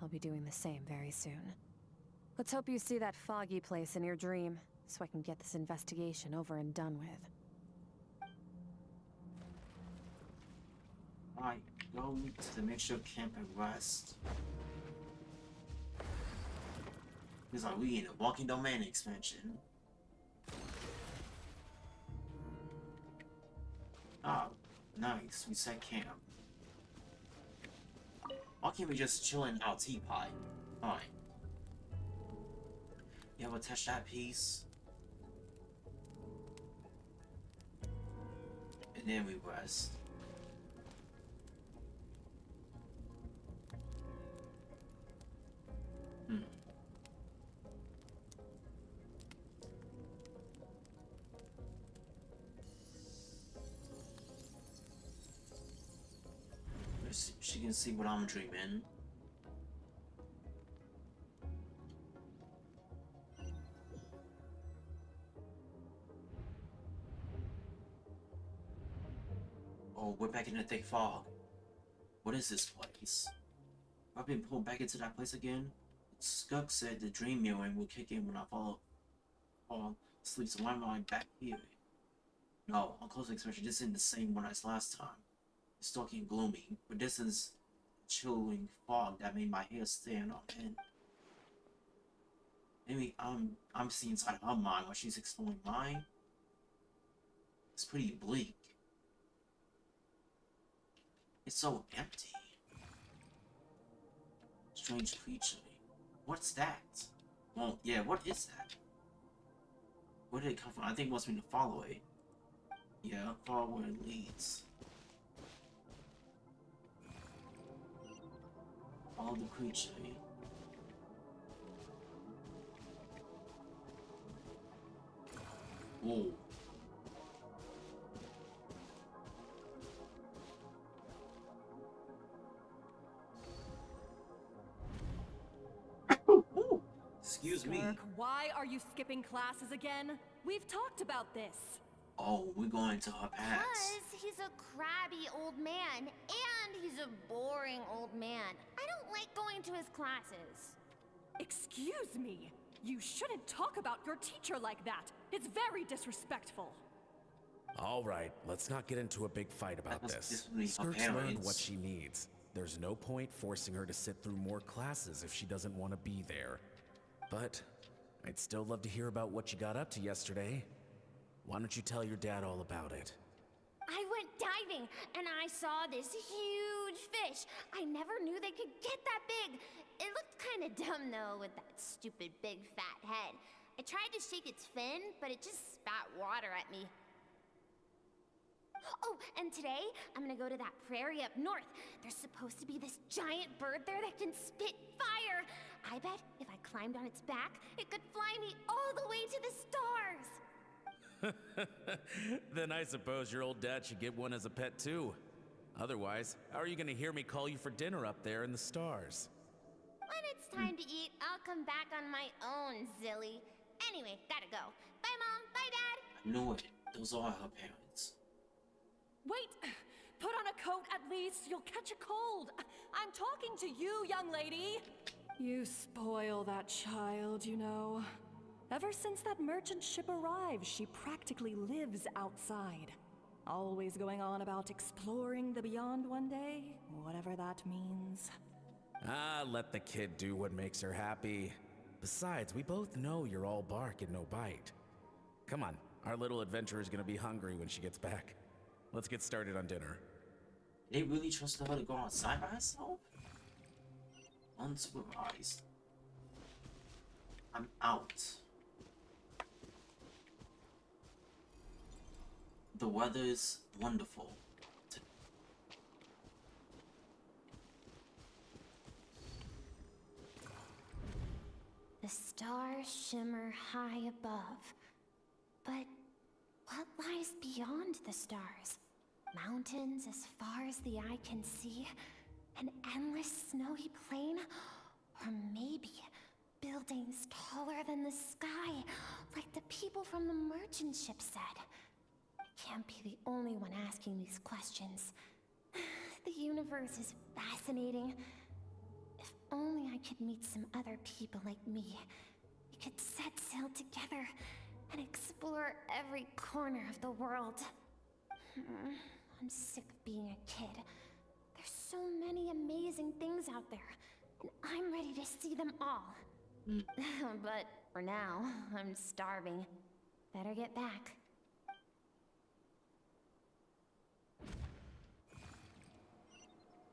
I'll be doing the same very soon. Let's hope you see that foggy place in your dream, so I can get this investigation over and done with. Alright, go to the makeshift camp and rest. It's like we in a walking domain expansion. Oh, nice. We set camp. Why can't we just chill in our teapot? Alright. Yeah, we'll touch that piece. And then we rest. She can see what I'm dreaming. Oh, we're back in the thick fog. What is this place? I've been pulled back into that place again. Skirk said the dream mirroring will kick in when I fall asleep, so why am I back here? No, on close inspection, this isn't the same one as last time. It's dark and gloomy, but this is chilling fog that made my hair stand on end. Maybe I'm seeing inside her mind while she's exploring mine. It's pretty bleak. It's so empty. Strange creature. What's that? Well, yeah, what is that? Where did it come from? I think it wants me to follow it. Yeah, follow where it leads. Follow the creature. Whoa. Excuse me. Skirk, why are you skipping classes again? We've talked about this. Oh, we're going to her past. Because he's a crabby old man, and he's a boring old man. I don't like going to his classes. Excuse me. You shouldn't talk about your teacher like that. It's very disrespectful. All right, let's not get into a big fight about this. Skirk's learned what she needs. There's no point forcing her to sit through more classes if she doesn't want to be there. But I'd still love to hear about what you got up to yesterday. Why don't you tell your dad all about it? I went diving, and I saw this huge fish. I never knew they could get that big. It looked kind of dumb, though, with that stupid big fat head. I tried to shake its fin, but it just spat water at me. Oh, and today, I'm gonna go to that prairie up north. There's supposed to be this giant bird there that can spit fire. I bet if I climbed on its back, it could fly me all the way to the stars. Then I suppose your old dad should get one as a pet too. Otherwise, how are you gonna hear me call you for dinner up there in the stars? When it's time to eat, I'll come back on my own, Zilly. Anyway, gotta go. Bye, Mom. Bye, Dad. I knew it. Those are her parents. Wait! Put on a coat at least. You'll catch a cold. I'm talking to you, young lady. You spoil that child, you know. Ever since that merchant ship arrived, she practically lives outside. Always going on about exploring the beyond one day, whatever that means. Ah, let the kid do what makes her happy. Besides, we both know you're all bark and no bite. Come on, our little adventurer's gonna be hungry when she gets back. Let's get started on dinner. They really trusted her to go outside by herself? Unsupervised. I'm out. The weather's wonderful. The stars shimmer high above. But what lies beyond the stars? Mountains as far as the eye can see? An endless snowy plain? Or maybe buildings taller than the sky, like the people from the merchant ship said? I can't be the only one asking these questions. The universe is fascinating. If only I could meet some other people like me. We could set sail together and explore every corner of the world. I'm sick of being a kid. There's so many amazing things out there, and I'm ready to see them all. But for now, I'm starving. Better get back.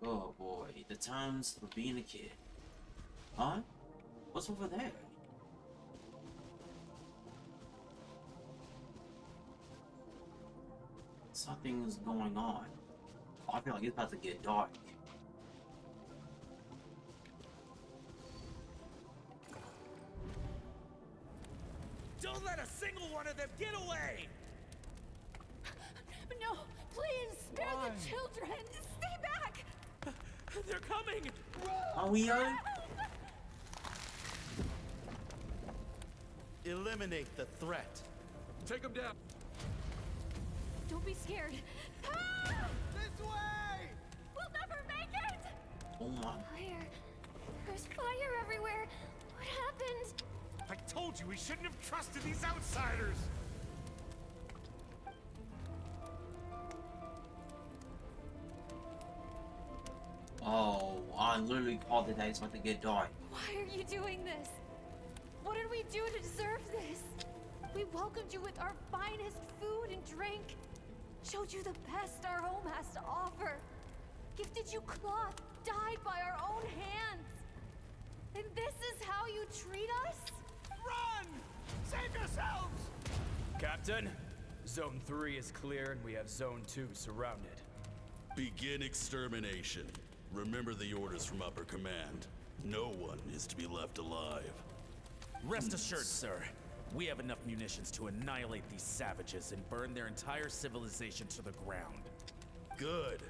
Oh boy, the times for being a kid. Huh? What's over there? Something's going on. Oh, I feel like it's about to get dark. Don't let a single one of them get away! No, please, spare the children! Stay back! They're coming! Are we on? Eliminate the threat. Take them down. Don't be scared. Ah! This way! We'll never make it! Oh my. Fire. There's fire everywhere. What happened? I told you we shouldn't have trusted these outsiders! Oh, I literally called it that it's about to get dark. Why are you doing this? What did we do to deserve this? We welcomed you with our finest food and drink. Showed you the best our home has to offer. Gifted you cloth dyed by our own hands. And this is how you treat us? Run! Save yourselves! Captain, Zone 3 is clear and we have Zone 2 surrounded. Begin extermination. Remember the orders from upper command. No one is to be left alive. Rest assured, sir. We have enough munitions to annihilate these savages and burn their entire civilization to the ground. Good.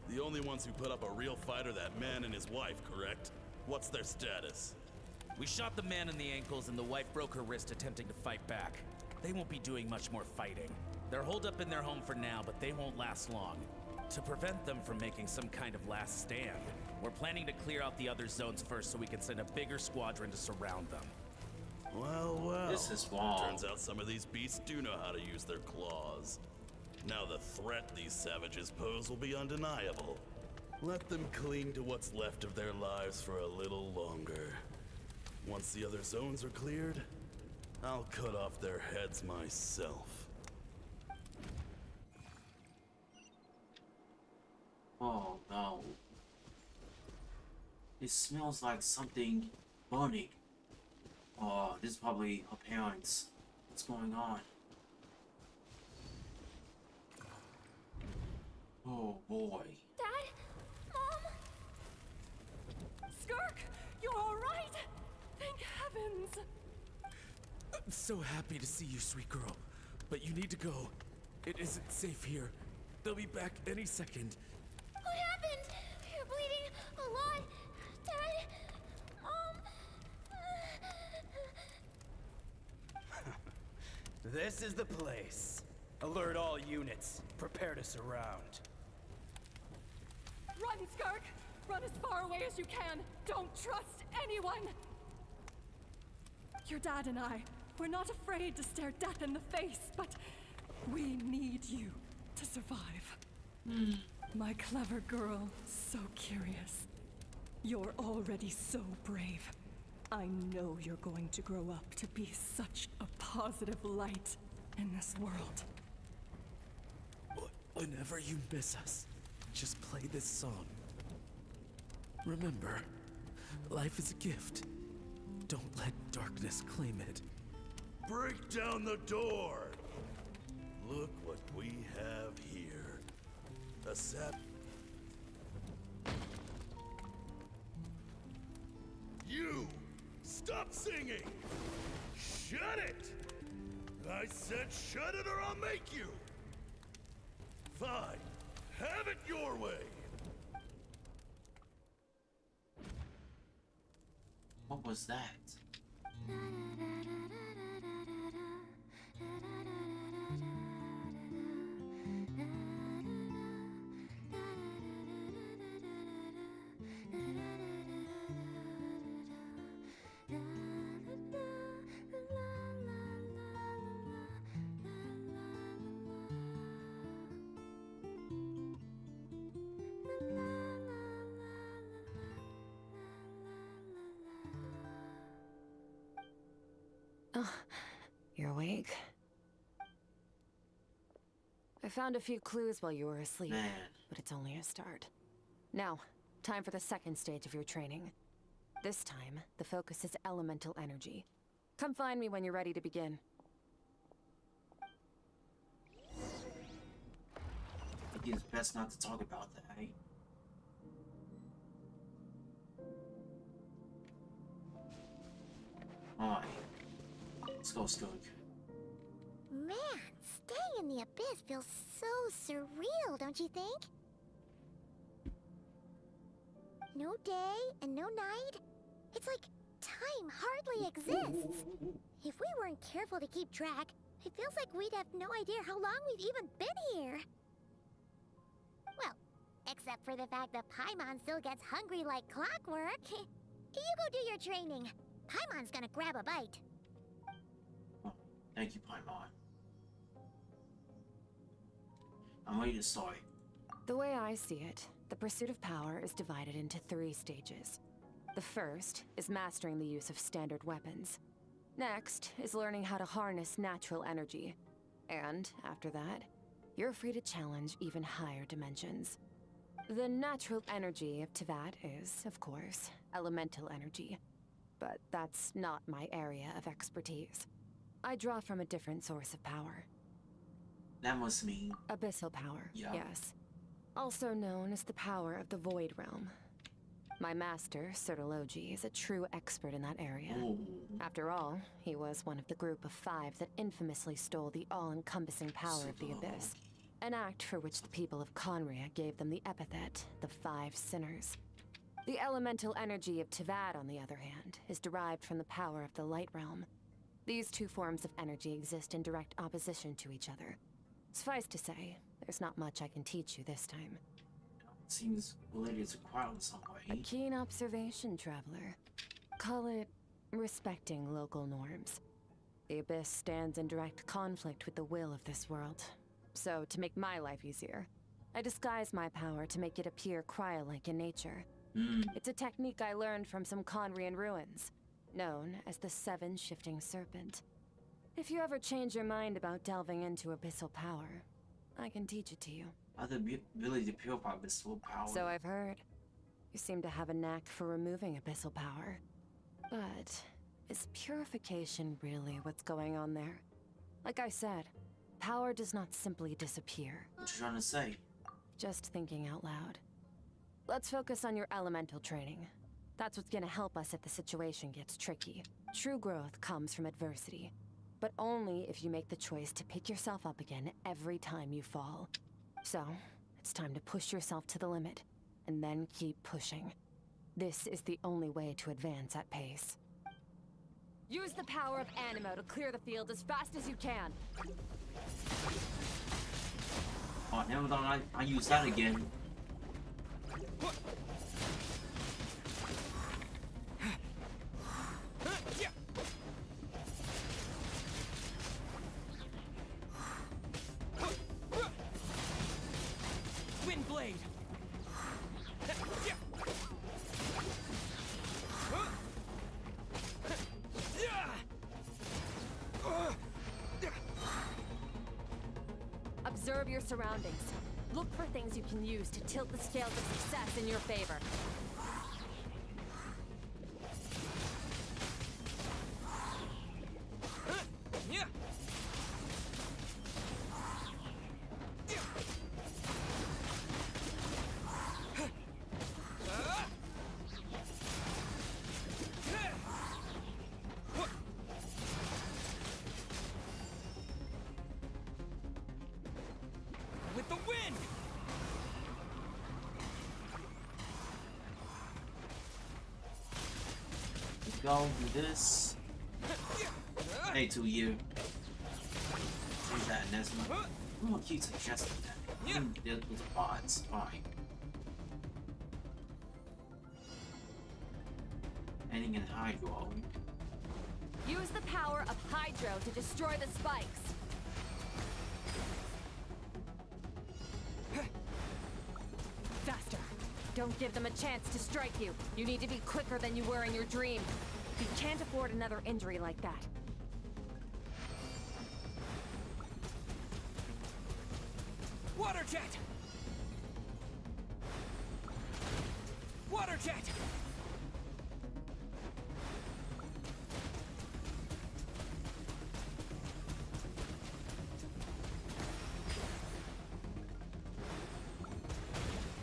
The only ones who put up a real fight are that man and his wife, correct? What's their status? We shot the man in the ankles and the wife broke her wrist attempting to fight back. They won't be doing much more fighting. They're holed up in their home for now, but they won't last long. To prevent them from making some kind of last stand, we're planning to clear out the other zones first so we can send a bigger squadron to surround them. Well, well. This is wrong. Turns out some of these beasts do know how to use their claws. Now the threat these savages pose will be undeniable. Let them cling to what's left of their lives for a little longer. Once the other zones are cleared, I'll cut off their heads myself. Oh no. It smells like something burning. Oh, this is probably her parents. What's going on? Oh boy. Dad? Mom? Skirk, you're alright? Thank heavens. I'm so happy to see you, sweet girl. But you need to go. It isn't safe here. They'll be back any second. What happened? You're bleeding a lot. Dad? This is the place. Alert all units. Prepare to surround. Run, Skirk! Run as far away as you can! Don't trust anyone! Your dad and I, we're not afraid to stare death in the face, but we need you to survive. My clever girl, so curious. You're already so brave. I know you're going to grow up to be such a positive light in this world. Whenever you miss us, just play this song. Remember, life is a gift. Don't let darkness claim it. Break down the door! Look what we have here. A sap. You! Stop singing! Shut it! I said shut it or I'll make you! Fine. Have it your way! What was that? Oh, you're awake. I found a few clues while you were asleep, but it's only a start. Now, time for the second stage of your training. This time, the focus is elemental energy. Come find me when you're ready to begin. I think it's best not to talk about that, eh? Alright. Let's go, Skirk. Man, staying in the abyss feels so surreal, don't you think? No day and no night. It's like time hardly exists. If we weren't careful to keep track, it feels like we'd have no idea how long we've even been here. Well, except for the fact that Paimon still gets hungry like clockwork. You go do your training. Paimon's gonna grab a bite. Oh, thank you, Paimon. I'm ready to start. The way I see it, the pursuit of power is divided into 3 stages. The first is mastering the use of standard weapons. Next is learning how to harness natural energy. And after that, you're free to challenge even higher dimensions. The natural energy of Tivat is, of course, elemental energy. But that's not my area of expertise. I draw from a different source of power. That must mean... Abyssal power, yeah. Yes. Also known as the power of the Void Realm. My master, Sertologi, is a true expert in that area. Ooh. After all, he was one of the group of 5 that infamously stole the all-encompassing power of the Abyss. An act for which the people of Conria gave them the epithet, the 5 Sinners. The elemental energy of Tivat, on the other hand, is derived from the power of the Light Realm. These 2 forms of energy exist in direct opposition to each other. Suffice to say, there's not much I can teach you this time. It seems related to Quiet in some way. A keen observation, traveler. Call it respecting local norms. The Abyss stands in direct conflict with the will of this world. So, to make my life easier, I disguise my power to make it appear cryo-like in nature. It's a technique I learned from some Conrian ruins, known as the 7 Shifting Serpent. If you ever change your mind about delving into abyssal power, I can teach it to you. Other ability to purify abyssal power. So I've heard. You seem to have a knack for removing abyssal power. But is purification really what's going on there? Like I said, power does not simply disappear. What you trying to say? Just thinking out loud. Let's focus on your elemental training. That's what's gonna help us if the situation gets tricky. True growth comes from adversity, but only if you make the choice to pick yourself up again every time you fall. So, it's time to push yourself to the limit, and then keep pushing. This is the only way to advance at pace. Use the power of Animo to clear the field as fast as you can. Oh, never thought I use that again. Wind blade. Observe your surroundings. Look for things you can use to tilt the scales of success in your favor. With the wind. Go do this. Hey, to you. Change that Nesma. I'm gonna keep suggesting that. Even with the bots, fine. Ending in Hydro. Use the power of Hydro to destroy the spikes. Faster. Don't give them a chance to strike you. You need to be quicker than you were in your dream. You can't afford another injury like that. Water jet. Water jet.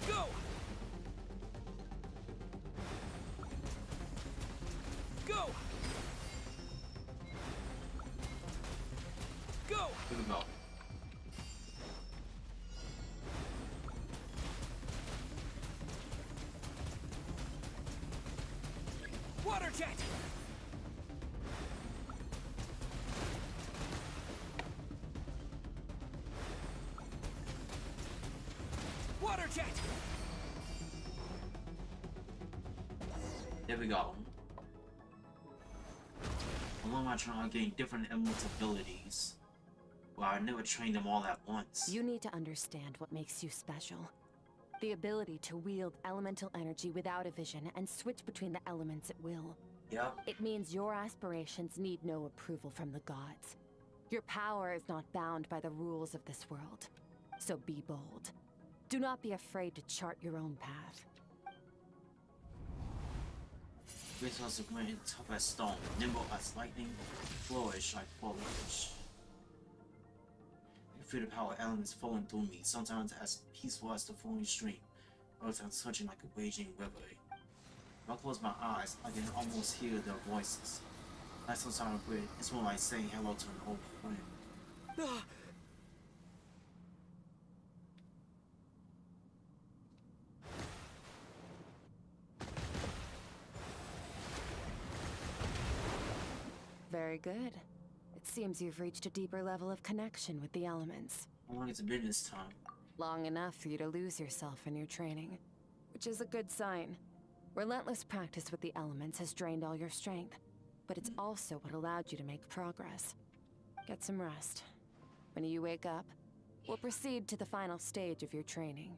Go. Go. Go. Here we go. Water jet. Water jet. There we go. Along my trying to gain different elements abilities. Well, I never trained them all at once. You need to understand what makes you special. The ability to wield elemental energy without a vision and switch between the elements at will. Yep. It means your aspirations need no approval from the gods. Your power is not bound by the rules of this world. So be bold. Do not be afraid to chart your own path. Resources of wind, tough as stone, nimble as lightning, flourish like foliage. I feel the power elements flowing through me, sometimes as peaceful as the flowing stream, other times touching like a raging river. When I close my eyes, I can almost hear their voices. Like some sort of grid, it's more like saying hello to an old friend. Very good. It seems you've reached a deeper level of connection with the elements. How long has it been this time? Long enough for you to lose yourself in your training, which is a good sign. Relentless practice with the elements has drained all your strength, but it's also what allowed you to make progress. Get some rest. When you wake up, we'll proceed to the final stage of your training.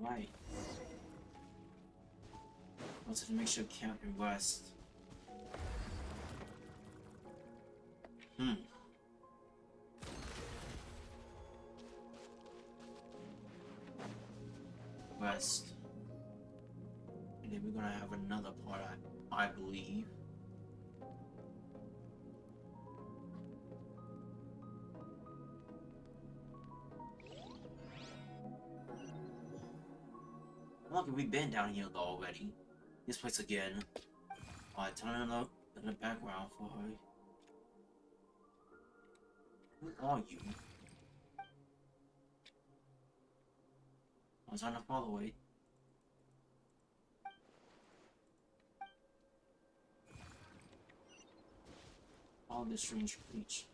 Alright. Wanted to make sure camp and rest. Rest. And then we're gonna have another part, I believe. Look, we've been down here already. This place again. Alright, turn it up in the background for her. Who are you? I was trying to follow it. All this strange creature.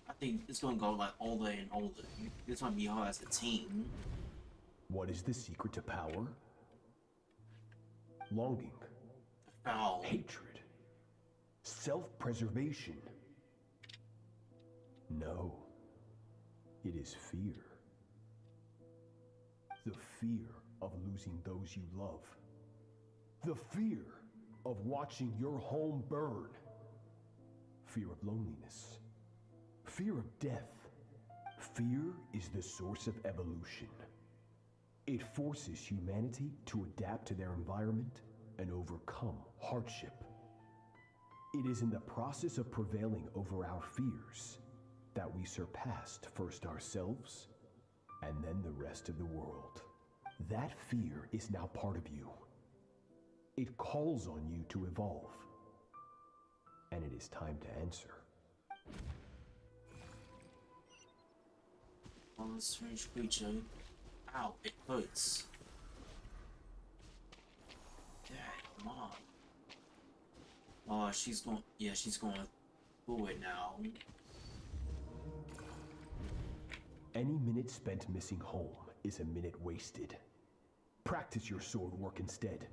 I think it's gonna go like older and older. This might be hard as a team. What is the secret to power? Longing. Foul. Hatred. Self-preservation. No. It is fear. The fear of losing those you love. The fear of watching your home burn. Fear of loneliness. Fear of death. Fear is the source of evolution. It forces humanity to adapt to their environment and overcome hardship. It is in the process of prevailing over our fears that we surpassed first ourselves and then the rest of the world. That fear is now part of you. It calls on you to evolve. And it is time to answer. Oh, this strange creature. Ow, it hurts. Dad, Mom. Oh, she's going. Yeah, she's going through it now. Any minute spent missing home is a minute wasted. Practice your sword work instead.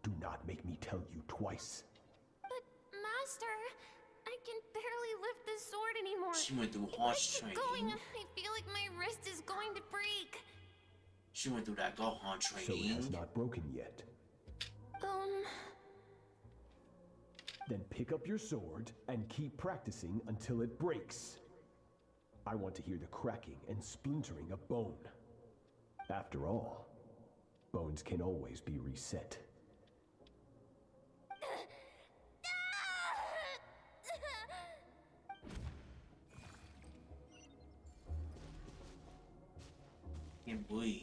Do not make me tell you twice. But, Master, I can barely lift the sword anymore. She went through harsh training. Going, I feel like my wrist is going to break. She went through that Gohan So training. it has not broken yet. Then pick up your sword and keep practicing until it breaks. I want to hear the cracking and splintering of bone. After all, bones can always be reset. Can't breathe.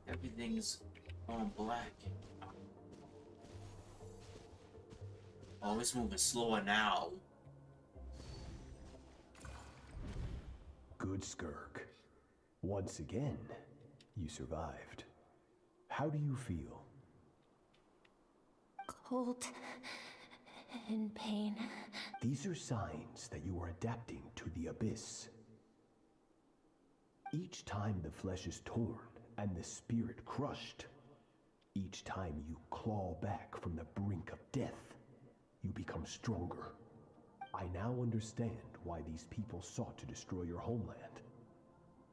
Everything is going black. Oh, it's moving slower now. Good, Skirk. Once again, you survived. How do you feel? Cold and pain. These are signs that you are adapting to the abyss. Each time the flesh is torn and the spirit crushed, each time you claw back from the brink of death, you become stronger. I now understand why these people sought to destroy your homeland.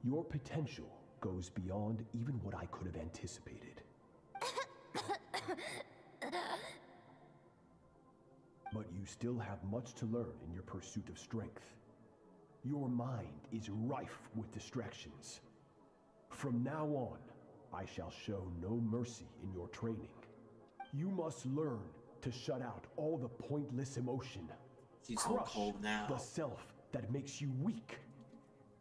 Your potential goes beyond even what I could have anticipated. But you still have much to learn in your pursuit of strength. Your mind is rife with distractions. From now on, I shall show no mercy in your training. You must learn to shut out all the pointless emotion. She's so Crush cold now. the self that makes you weak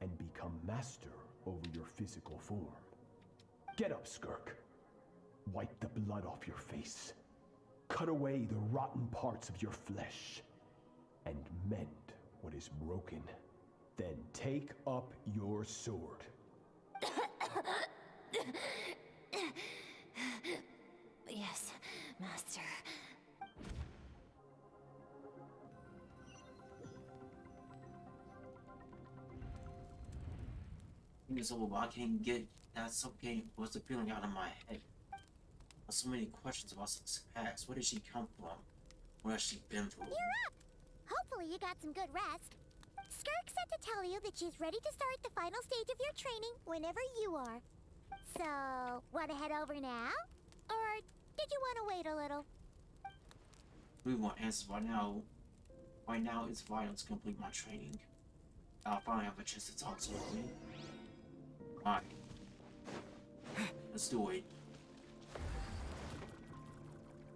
and become master over your physical form. Get up, Skirk. Wipe the blood off your face. Cut away the rotten parts of your flesh and mend what is broken. Then take up your sword. Yes, Master. It's over. I can't get that something. What's the feeling out of my head? So many questions about Sup's past. Where did she come from? What has she been through? You're up! Hopefully you got some good rest. Skirk said to tell you that she's ready to start the final stage of your training whenever you are. So, want to head over now? Or did you want to wait a little? We want answers right now. Right now, it's vital to complete my training. I'll finally have a chance to talk to her. Alright. Let's do it.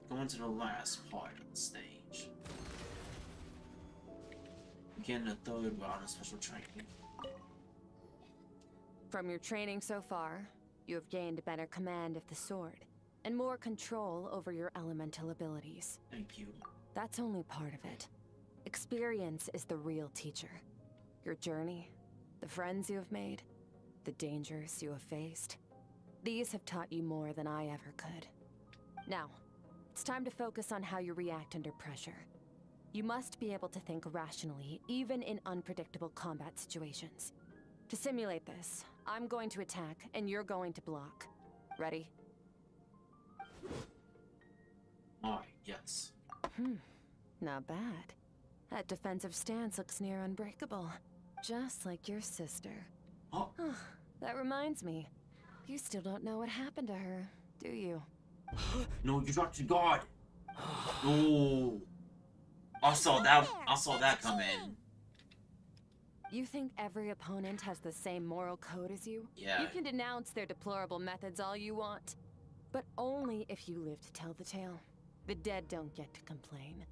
Going to the last part of the stage. Begin the third round of special training. From your training so far, you have gained better command of the sword, and more control over your elemental abilities. Thank you. That's only part of it. Experience is the real teacher. Your journey, the friends you have made, the dangers you have faced. These have taught you more than I ever could. Now, It's time to focus on how you react under pressure. You must be able to think rationally, even in unpredictable combat situations. To simulate this, I'm going to attack, and you're going to block. Ready? Alright, yes. Not bad. That defensive stance looks near unbreakable. Just like your sister. Oh. That reminds me. You still don't know what happened to her, do you? No, you dropped your guard. No. I saw that come in. You think every opponent has the same moral code as you? Yeah. You can denounce their deplorable methods all you want, but only if you live to tell the tale. The dead don't get to complain.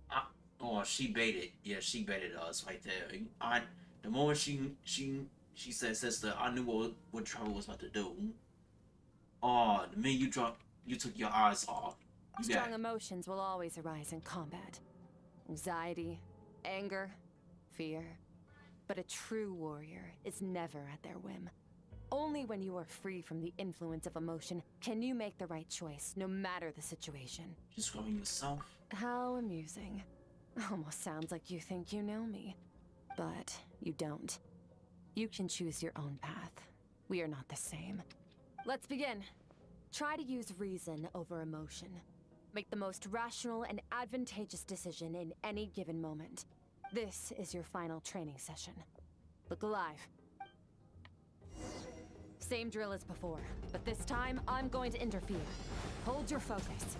Oh, she baited. Yeah, she baited us right there. The moment she said, "Sister," I knew what trouble was about to do. Oh, the minute you took your eyes off. Strong emotions will always arise in combat. Anxiety, anger, fear. But a true warrior is never at their whim. Only when you are free from the influence of emotion can you make the right choice, no matter the situation. Describing yourself? How amusing. Almost sounds like you think you know me. But you don't. You can choose your own path. We are not the same. Let's begin. Try to use reason over emotion. Make the most rational and advantageous decision in any given moment. This is your final training session. Look alive. Same drill as before, but this time I'm going to interfere. Hold your focus.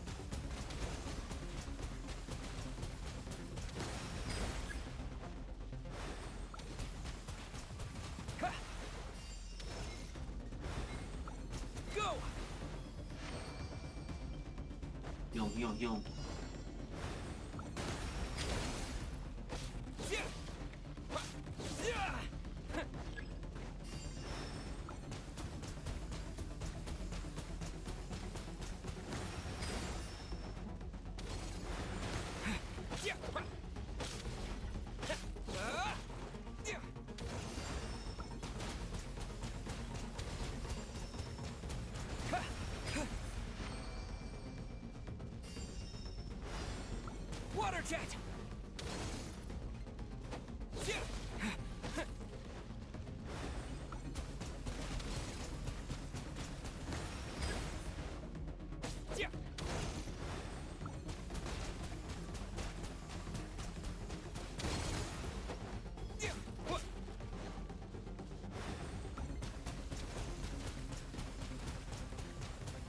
Go! Yo. Water jet!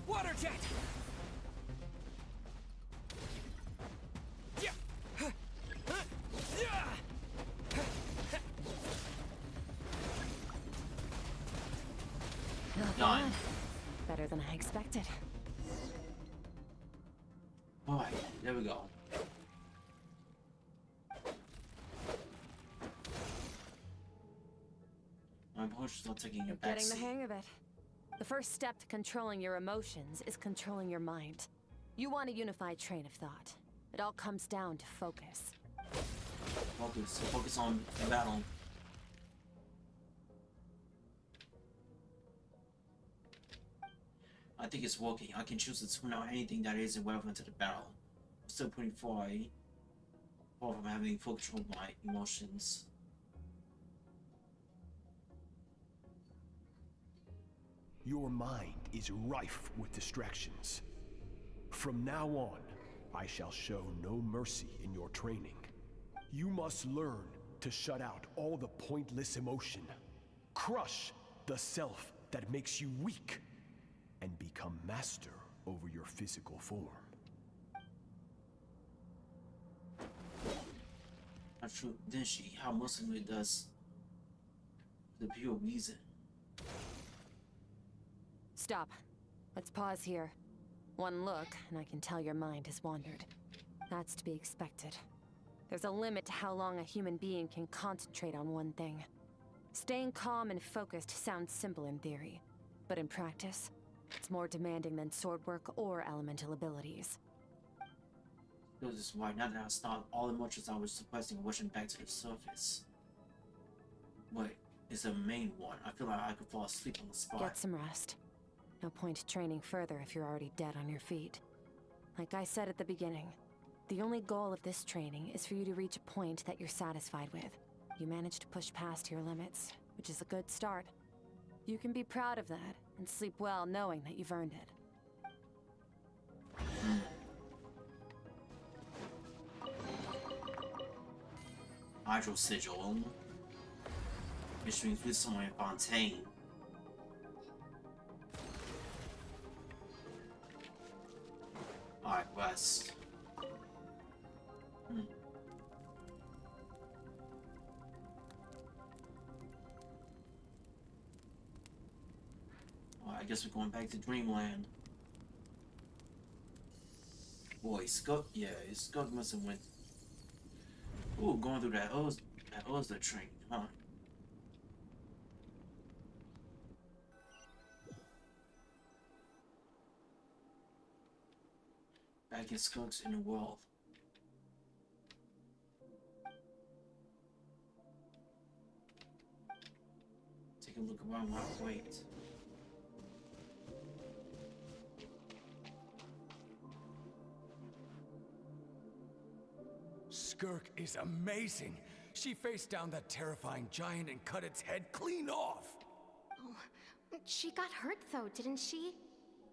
Water jet! Not bad. Better than I expected. Alright, there we go. My push not taking your back Getting the hang of it. The first step to controlling your emotions is controlling your mind. You want a unified train of thought. It all comes down to focus. Focus on the battle. I think it's working. I can choose to tune out anything that isn't relevant to the battle. I'm still pretty far from having full control of my emotions. Your mind is rife with distractions. From now on, I shall show no mercy in your training. You must learn to shut out all the pointless emotion. Crush the self that makes you weak, and become master over your physical form. Not true, didn't she? How Muslim it does the pure reason. Stop. Let's pause here. One look, and I can tell your mind has wandered. That's to be expected. There's a limit to how long a human being can concentrate on one thing. Staying calm and focused sounds simple in theory, but in practice, it's more demanding than sword work or elemental abilities. This is why now that I stopped, all the emotions I was suppressing are rushing back to the surface. What is the main one? I feel like I could fall asleep on the spot. Get some rest. No point training further if you're already dead on your feet. Like I said at the beginning, the only goal of this training is for you to reach a point that you're satisfied with. You managed to push past your limits, which is a good start. You can be proud of that and sleep well knowing that you've earned it. Hydro Sigil. Which means with someone in Fontaine. Alright, West. Well, I guess we're going back to Dreamland. Boy, Skirk, yeah, Skirk must have went. Ooh, going through that Uzda train, huh? Back in Skirk's in the world. Take a look around while I wait. Skirk is amazing. She faced down that terrifying giant and cut its head clean off. Oh, she got hurt though, didn't she?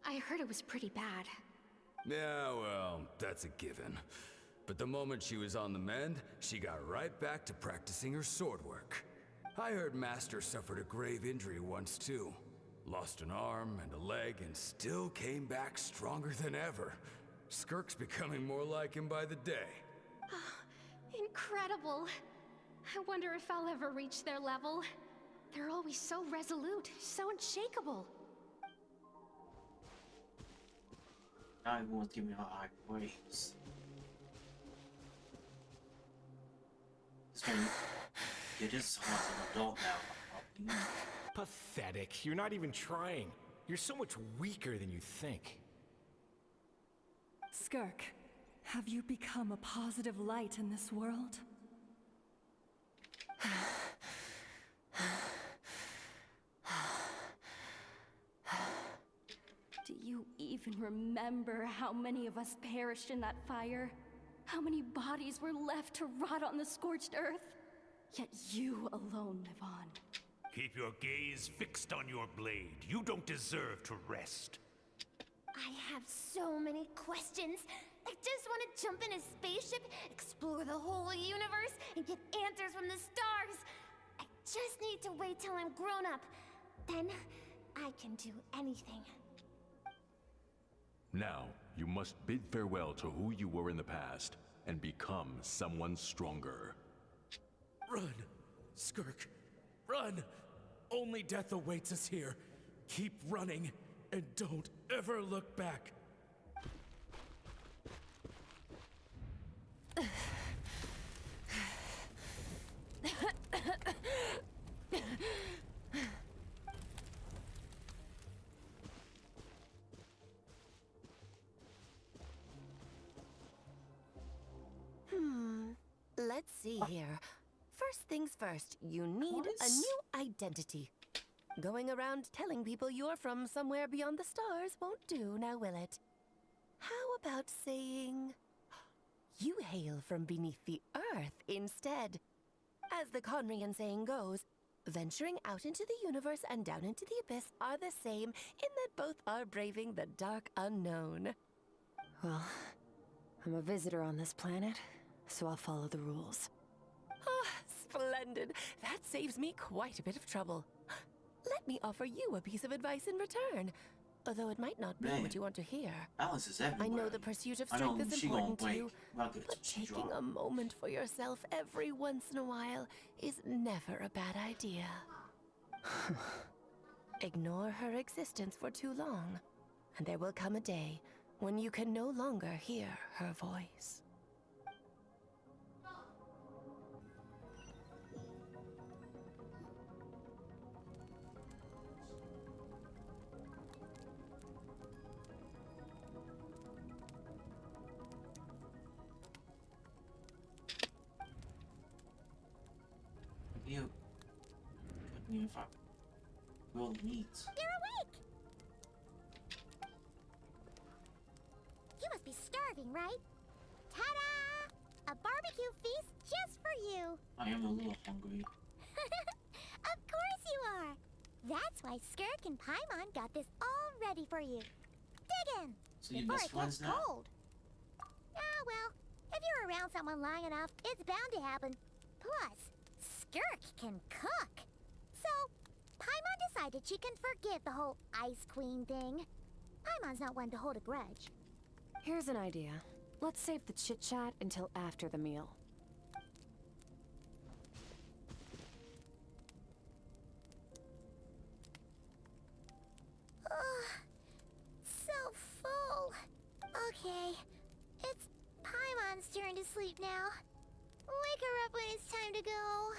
I heard it was pretty bad. Yeah, well, that's a given. But the moment she was on the mend, she got right back to practicing her sword work. I heard Master suffered a grave injury once too. Lost an arm and a leg and still came back stronger than ever. Skirk's becoming more like him by the day. Incredible. I wonder if I'll ever reach their level. They're always so resolute, so unshakable. Now everyone's giving her high praise. Yeah, this is hard as an adult now. Pathetic. You're not even trying. You're so much weaker than you think. Skirk, have you become a positive light in this world? Do you even remember how many of us perished in that fire? How many bodies were left to rot on the scorched earth? Yet you alone live on. Keep your gaze fixed on your blade. You don't deserve to rest. I have so many questions. I just want to jump in a spaceship, explore the whole universe, and get answers from the stars. I just need to wait till I'm grown up. Then, I can do anything. Now, you must bid farewell to who you were in the past, and become someone stronger. Run, Skirk, run! Only death awaits us here. Keep running, and don't ever look back. Let's see here. First things first, you need a new identity. Going around telling people you're from somewhere beyond the stars won't do, now will it? How about saying you hail from beneath the earth instead? As the Conrian saying goes, venturing out into the universe and down into the abyss are the same in that both are braving the dark unknown. Well, I'm a visitor on this planet, so I'll follow the rules. Ah, splendid. That saves me quite a bit of trouble. Let me offer you a piece of advice in return, although it might not be what you want to hear. Alice is everywhere. I know the pursuit of strength is important to you, but taking a moment for yourself every once in a while is never a bad idea. Ignore her existence for too long, and there will come a day when you can no longer hear her voice. If I will meet. You're awake! You must be starving, right? Ta-da! A barbecue feast just for you! I am a little hungry. Of course you are! That's why Skirk and Paimon got this all ready for you. Dig in! So you before best it gets friends now? cold. Ah, well, if you're around someone long enough, it's bound to happen. Plus, Skirk can cook. So, Paimon decided she can forgive the whole Ice Queen thing. Paimon's not one to hold a grudge. Here's an idea. Let's save the chit-chat until after the meal. So full. Okay, it's Paimon's turn to sleep now. Wake her up when it's time to go.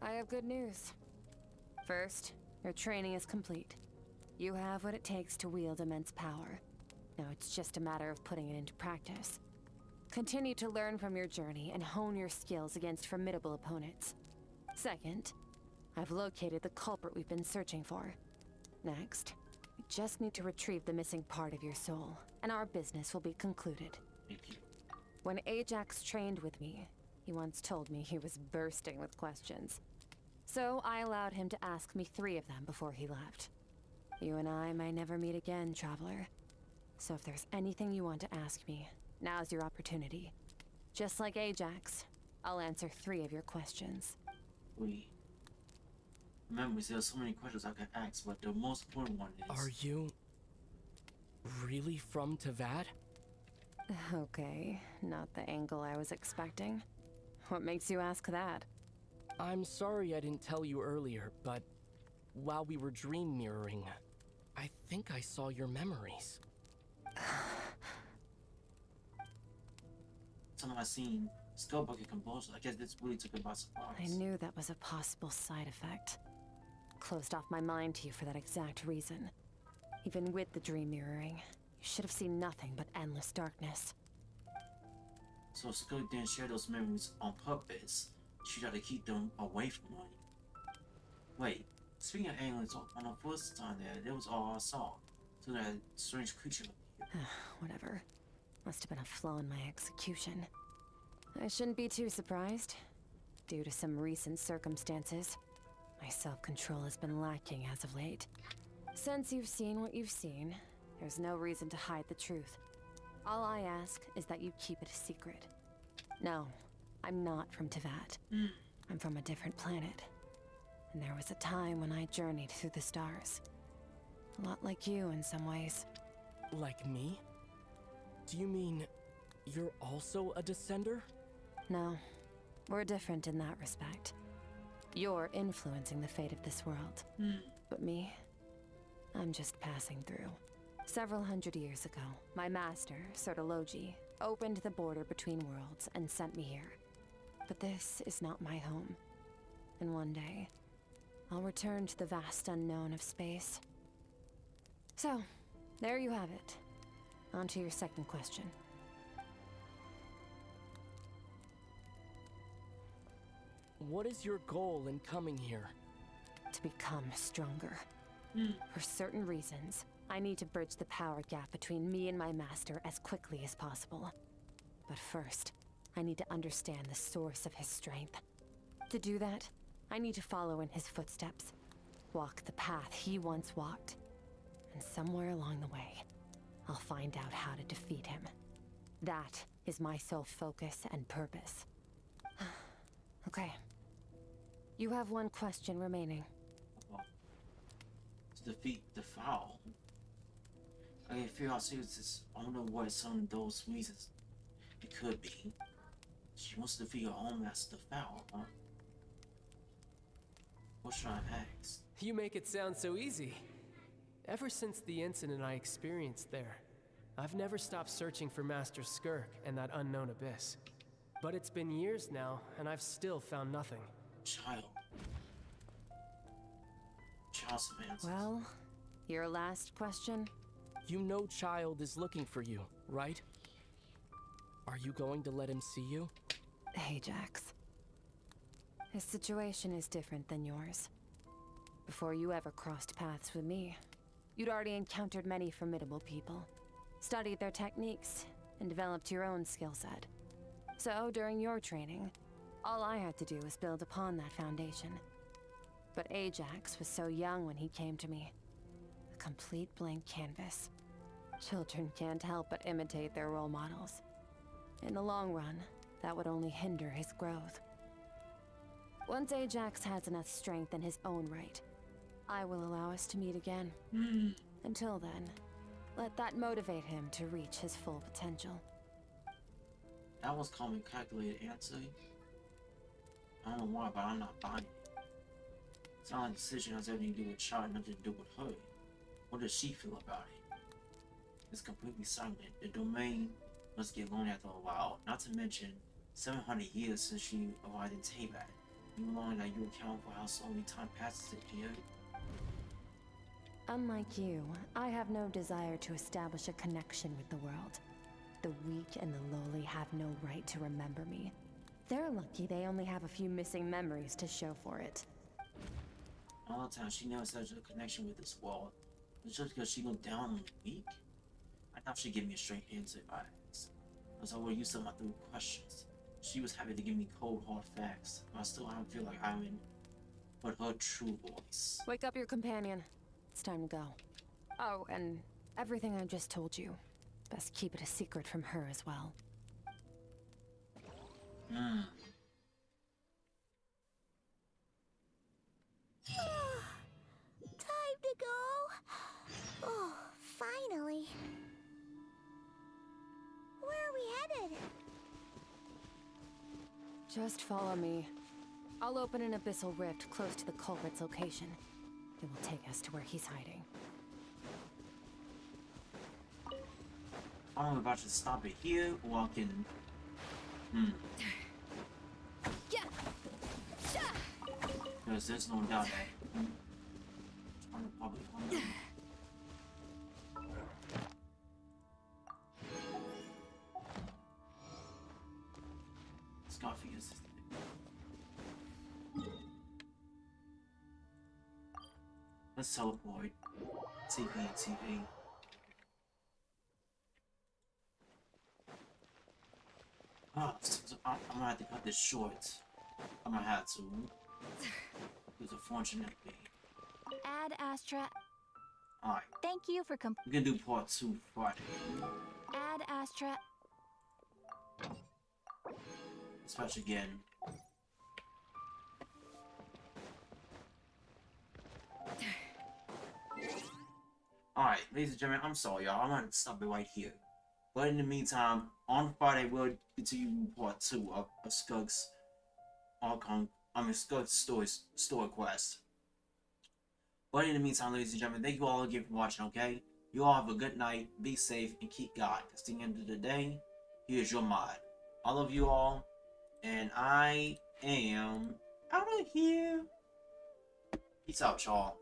I have good news. First, your training is complete. You have what it takes to wield immense power. Now it's just a matter of putting it into practice. Continue to learn from your journey and hone your skills against formidable opponents. Second, I've located the culprit we've been searching for. Next, we just need to retrieve the missing part of your soul, and our business will be concluded. Thank you. When Ajax trained with me, he once told me he was bursting with questions. So I allowed him to ask me 3 of them before he left. You and I may never meet again, Traveler. So if there's anything you want to ask me, now's your opportunity. Just like Ajax, I'll answer 3 of your questions. Wait. Remember, there's so many questions I could ask, but the most important one is... Are you really from Teyvat? Okay, not the angle I was expecting. What makes you ask that? I'm sorry I didn't tell you earlier, but while we were dream mirroring, I think I saw your memories. Some of I seen Skull Bucket Compulsion. I guess this really took it by surprise. I knew that was a possible side effect. Closed off my mind to you for that exact reason. Even with the dream mirroring, you should have seen nothing but endless darkness. So Skull didn't share those memories on purpose. She tried to keep them away from me. Wait, speaking of aliens, on the first time there was all I saw. So that strange creature. Whatever. Must have been a flaw in my execution. I shouldn't be too surprised. Due to some recent circumstances, my self-control has been lacking as of late. Since you've seen what you've seen, there's no reason to hide the truth. All I ask is that you keep it a secret. No, I'm not from Teyvat. I'm from a different planet. And there was a time when I journeyed through the stars. A lot like you in some ways. Like me? Do you mean you're also a descender? No, we're different in that respect. You're influencing the fate of this world. But me, I'm just passing through. Several hundred years ago, my master, Sertologi, opened the border between worlds and sent me here. But this is not my home. And one day, I'll return to the vast unknown of space. So, there you have it. On to your second question. What is your goal in coming here? To become stronger. For certain reasons, I need to bridge the power gap between me and my master as quickly as possible. But first, I need to understand the source of his strength. To do that, I need to follow in his footsteps. Walk the path he once walked. And somewhere along the way, I'll find out how to defeat him. That is my sole focus and purpose. Okay. You have one question remaining. To defeat the foul. I feel how serious this. I wonder what some of those reasons it could be. She wants to defeat her own master, the foul, huh? What should I ask? You make it sound so easy. Ever since the incident I experienced there, I've never stopped searching for Master Skirk and that unknown abyss. But it's been years now, and I've still found nothing. Child Samantha. Well, your last question? You know Child is looking for you, right? Are you going to let him see you? Ajax, His situation is different than yours. Before you ever crossed paths with me, you'd already encountered many formidable people, studied their techniques, and developed your own skill set. So, during your training, all I had to do was build upon that foundation. But Ajax was so young when he came to me. A complete blank canvas. Children can't help but imitate their role models. In the long run, that would only hinder his growth. Once Ajax has enough strength in his own right, I will allow us to meet again. Until then, let that motivate him to reach his full potential. That was calm and calculated answer. I don't know why, but I'm not buying it. It's not like the decision has anything to do with Chai, nothing to do with her. What does she feel about it? It's completely silent. The domain must get lonely after a while. Not to mention, 700 years since she arrived in Timeout. You long that you account for how slowly time passes in here. Unlike you, I have no desire to establish a connection with the world. The weak and the lowly have no right to remember me. They're lucky they only have a few missing memories to show for it. All the time, she never established a connection with this world. It's just because she looked down on the weak? I thought she'd give me a straight answer if I asked. As I were used to my three questions. She was happy to give me cold, hard facts, but I still don't feel like I'm in but her true voice. Wake up your companion. It's time to go. Oh, and everything I just told you. Best keep it a secret from her as well. Time to go. Oh, finally. Where are we headed? Just follow me. I'll open an abyssal rift close to the culprit's location. It will take us to where he's hiding. I'm about to stop it here, or I can... Because there's no doubt that... I'm probably hungry. Scoffy is... Let's teleport. TV. Oh, I'm gonna have to cut this short. I'm gonna have to. Because unfortunately. Ad Astra. Alright. Thank you for we can do part 2 Friday. Ad Astra. Especially again. Alright, ladies and gentlemen, I'm sorry, y'all. I'm gonna stop it right here. But in the meantime, on Friday, we'll continue part 2 of Skirk's Skirk's story quest. But in the meantime, ladies and gentlemen, thank you all again for watching, okay? You all have a good night, be safe, and keep God. Because at the end of the day, here's your mod. I love you all, and I am out of here. Peace out, y'all.